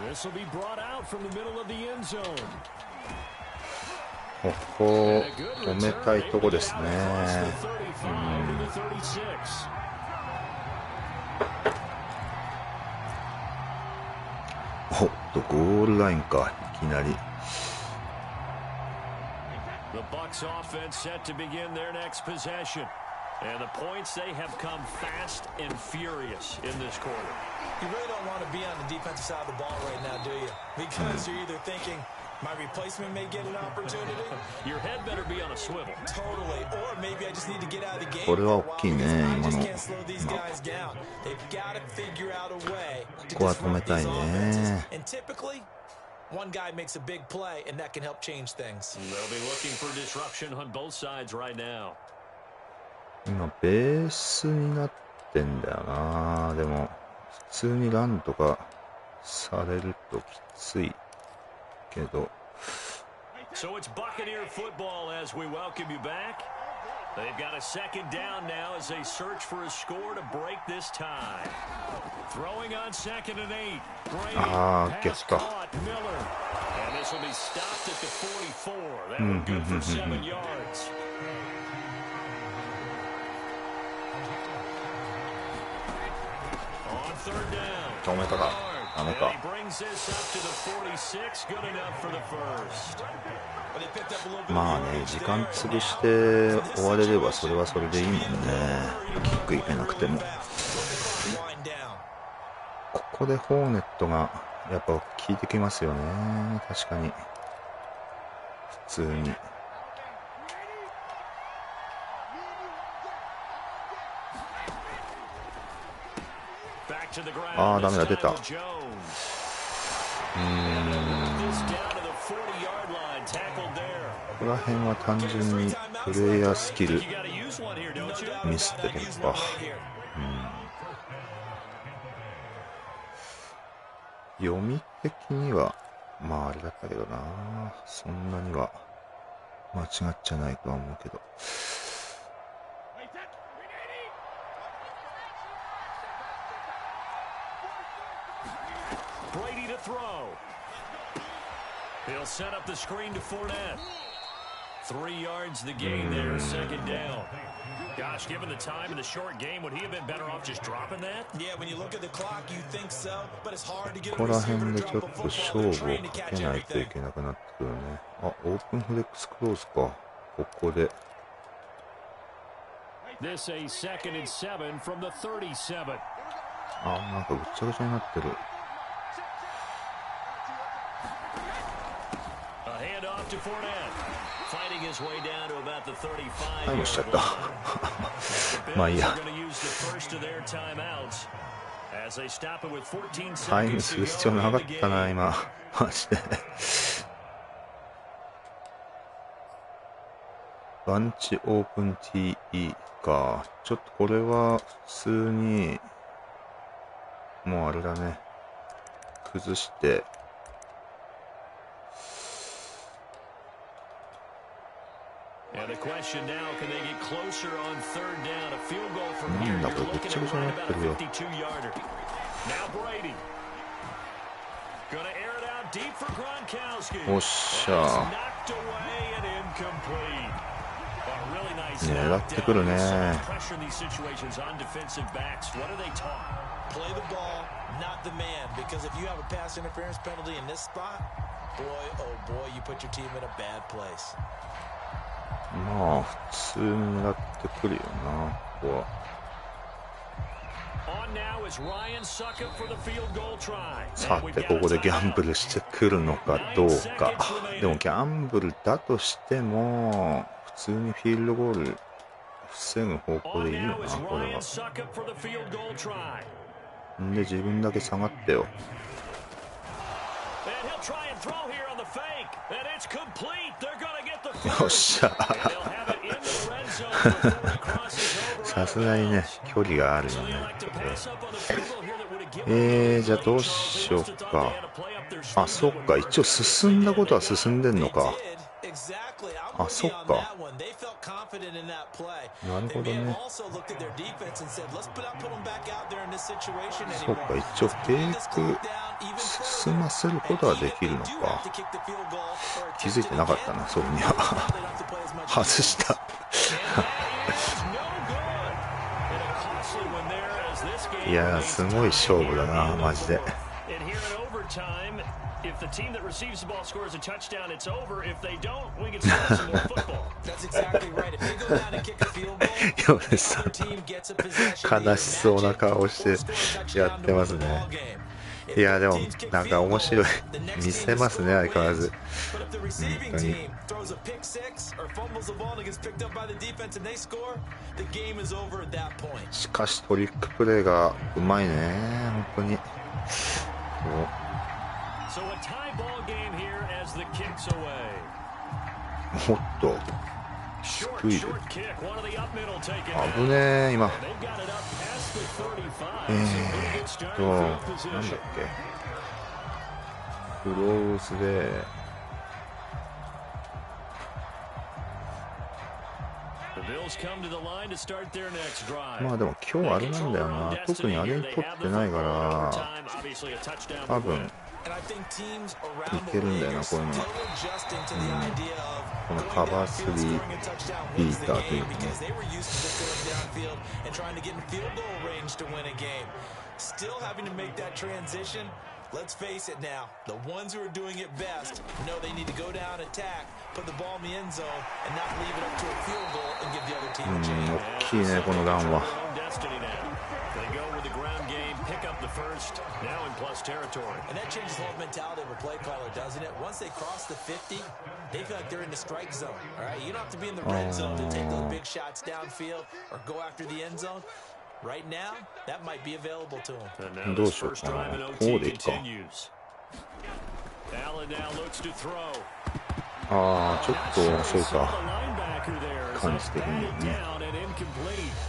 This will be brought out from the middle of the end zone. ここ止めたいとこですね。おっと、ゴールラインか、いきなり。The Bucks offense set to begin their next possession. And the points, they have come fast and furious in this quarter. You really don't want to be on the defensive side of the ball right now, do you? Because you're either thinking, my replacement may get an opportunity. Your head better be on a swivel. Totally. Or maybe I just need to get out of the game. これは大きいね、今の。Can't slow these guys down. They've got to figure out a way to ここは止めたいね。 And typically, one guy makes a big play, and that can help change things. They'll be looking for disruption on both sides right now. 今ベースになってんだよな。でも普通にランとかされるときついけど。 So it's Buccaneer football as we welcome you back. They've got a second down now as they search for a score to break this tie. Throwing on 2nd and 8. Brady pass caught Miller. And this will be stopped at the 44. That one good for 7 yards. On 3rd down. 止めたか。ダメか。 He brings this up to the 46. Good enough for the first. まあね、時間潰して終われればそれはそれでいいもんね。キックいけなくても。ここでホーネットがやっぱ効いてきますよね。確かに。普通に。ああ、ダメだ、出た。ここら辺は単純にプレイヤースキルミスってるのか。読み的にはまああれだったけどな。そんなには間違っちゃないとは思うけど。Brady to throw. He'll set up the screen to Fournette. 3 yards the gain there, 2nd down. Gosh, given the time in the short game, would he have been better off just dropping that? Yeah, when you look at the clock, you think so, but it's hard to get ここら辺でちょっと勝負をかけないといけなくなってくるね。あ、オープンフレックスクローズか。ここで。This a 2nd and 7 from the 37. あ、なんかぐっちゃぐちゃになってる。タイムしちゃった。まあいいや。タイムする必要なかったな、今。マジで。バンチオープン TE か。ちょっとこれは普通に、もうあれだね。崩して、なんだこれぐっちゃぐちゃになってるよ。おっしゃ狙ってくるね。まあ普通に狙ってくるよな、ここは。さてここでギャンブルしてくるのかどうか。でもギャンブルだとしても普通にフィールドゴール防ぐ方向でいいよな、これは。んで自分だけ下がってよ。よっしゃさすがにね、距離があるよね。じゃあどうしようか。あ、そっか、一応進んだことは進んでんのか。あ、そっか。なるほどね。そっか、一応フェイク進ませることはできるのか。気づいてなかったな、それには。外したいやー、すごい勝負だな、マジで。overtime. If the team that receives the ball scores a touchdown, it's over. If they don't, we can start some more football. That's exactly right. If they go down and kick a field goal, ヨネ the さ other ん team gets a possession. 悲しそうな顔してやってますね。いやでもなんか面白い見せますね、相変わらず。本当に。しかしトリックプレーがうまいね、本当に。おっとスクイズ危ねえ今。なんだっけ、クローズでまあでも今日あれなんだよな、特にあれに取ってないから多分いけるんだよな、こういうのは。このカバー3ビーターというかね。Let's face it now, the ones who are doing it best know they need to go down, attack, put the ball in the end zone, and not leave it up to a field goal and give the other team a chance. 大きいね、このランは。They go with the ground game, pick up the first, now in plus territory. And that changes the whole mentality of a play caller, doesn't it? Once they cross the 50, they feel like they're in the strike zone. All right, you don't have to be in the red zone to take those big shots downfield or go after the end zone. Right now, that might be available to him. どうしようかな。こうでいいか。ああ、ちょっと遅いか。感じ的にね。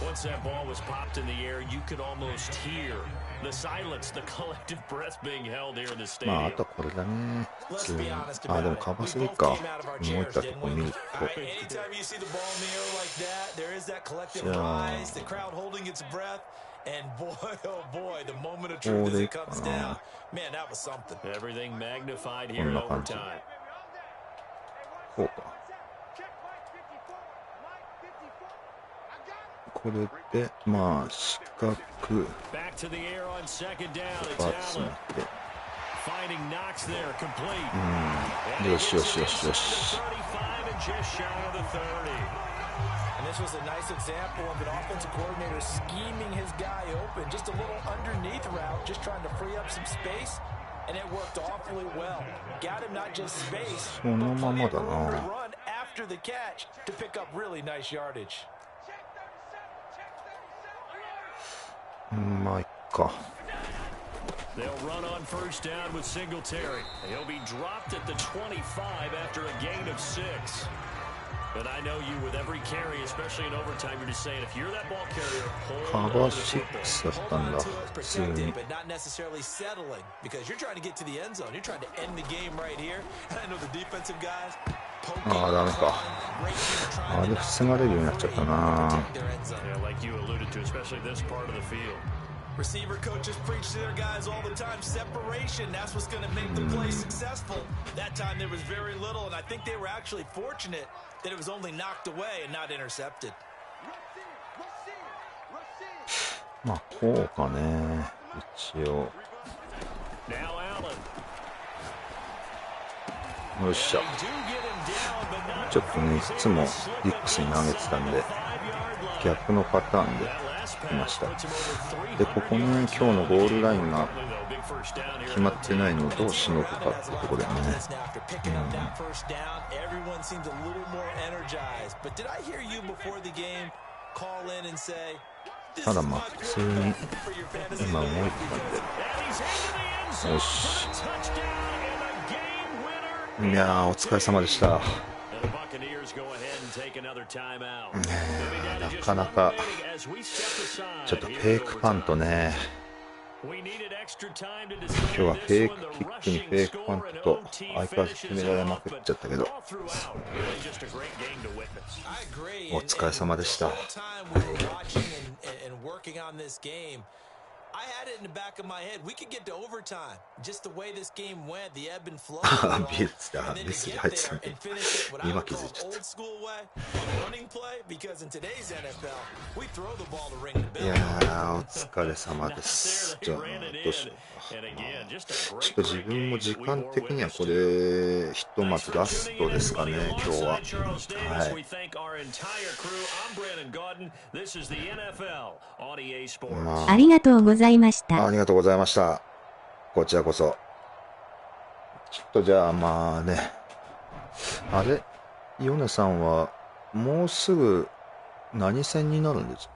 Once that ball was popped in the air, you could almost hear the silence, the collective breath being held here in the stadium. まああとはこれだね。普通に。あ、でもカバーするか。もういったとこ見ると。じゃあ。And boy, oh boy, the moment of truth as it comes down. Man, that was something. Everything magnified here in overtime. こうか。これでまあ四角バツにってよしよしよしよし。And this was a nice example of an offensive coordinator scheming his guy open, just a little underneath route, just trying to free up some space, and it worked awfully well. Got him not just space, but plenty of room to run after the catch to pick up really nice yardage. まあいっか。They'll run on first down with Singletary. He'll be dropped at the 25 after a gain of 6. But I know you with every carry, especially in overtime, you're just saying if you're that ball carrier, hold on to the football. But not necessarily settling because you're trying to get to the end zone. You're trying to end the game right here. And I know the defensive guys. ああ、ダメか。あれ防がれるようになっちゃったな。Receiver coaches preach to their guys all the time. Separation, that's what's going to make the play successful. That time there was very little, and I think they were actually fortunate that it was only knocked away and not intercepted. まあこうかね、一応。よっしゃ。ちょっとね、いつもリックスに投げてたんで逆のパターンで来ました。でここね、今日のゴールラインが決まってないのをどうしのぐかっていうところだよね。ただまあ普通に今動いてたんでよし。いやー、お疲れ様でした。なかなかちょっとフェイクパントね。今日はフェイクキックにフェイクパントと相変わらず決められまくっちゃったけど、お疲れ様でした。I had it in the back of my head. We could get to overtime. ビルツだ。メスに入ってたね。今気づいちゃった。いやー、お疲れ様です。じゃあ、どうしようか。ちょっと自分も時間的にはこれ、ひとまずラストですかね、今日は。はい。ありがとうございました。ありがとうございました。こちらこそ。ちょっとじゃあまあね。あれヨネさんはもうすぐ何戦になるんですか？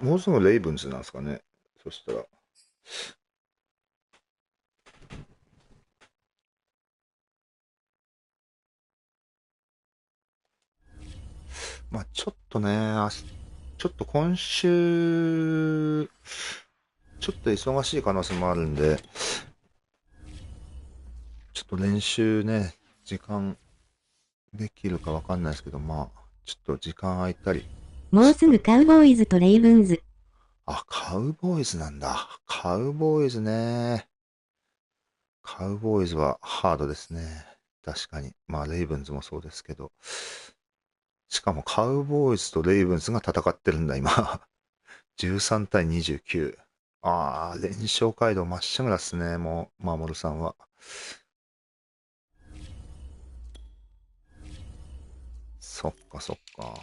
もうすぐレイブンズなんですかね。そしたら。まあちょっとね、ちょっと今週、ちょっと忙しい可能性もあるんで、ちょっと練習ね、時間できるかわかんないですけど、まあ、ちょっと時間空いたり。もうすぐカウボーイズとレイブンズ。あ、カウボーイズなんだ。カウボーイズね。カウボーイズはハードですね。確かに。まあ、レイブンズもそうですけど。しかもカウボーイズとレイブンズが戦ってるんだ、今。13対29。ああ、連勝街道まっしぐらっすね、もう、守さんは。そっかそっか。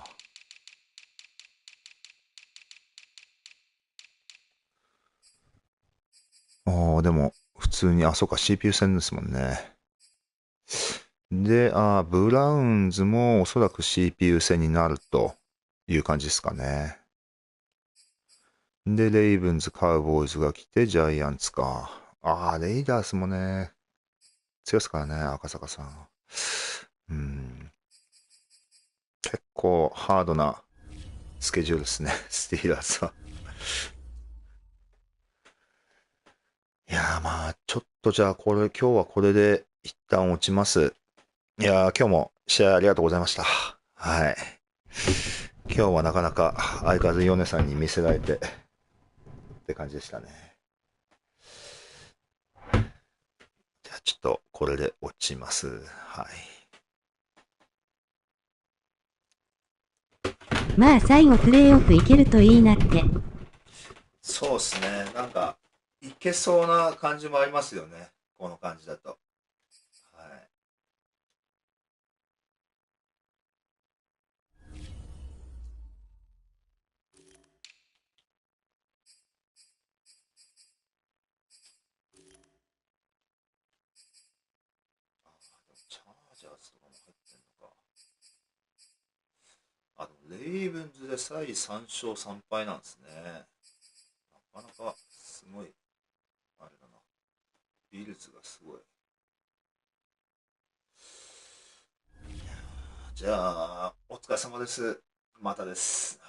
ああ、でも、普通に、あ、そっか、CPU 戦ですもんね。で、ブラウンズもおそらく CPU 戦になるという感じですかね。で、レイブンズ、カウボーイズが来て、ジャイアンツか。レイダースもね、強いですからね、赤坂さん。結構ハードなスケジュールですね、スティーラーズは。いやーまあ、ちょっとじゃあ今日はこれで一旦落ちます。いやー、今日も試合ありがとうございました。はい。今日はなかなか相変わらずヨネさんに見せられてって感じでしたね。じゃあちょっとこれで落ちます。はい。まあ最後プレーオフいけるといいなって。そうっすね。なんか、いけそうな感じもありますよね。この感じだと。はい。チャージャーズとかも入ってんのか。レイブンズでさえ3勝3敗なんですね。なかなかすごい、あれだな。ビルズがすごい。じゃあ、お疲れ様です。またです。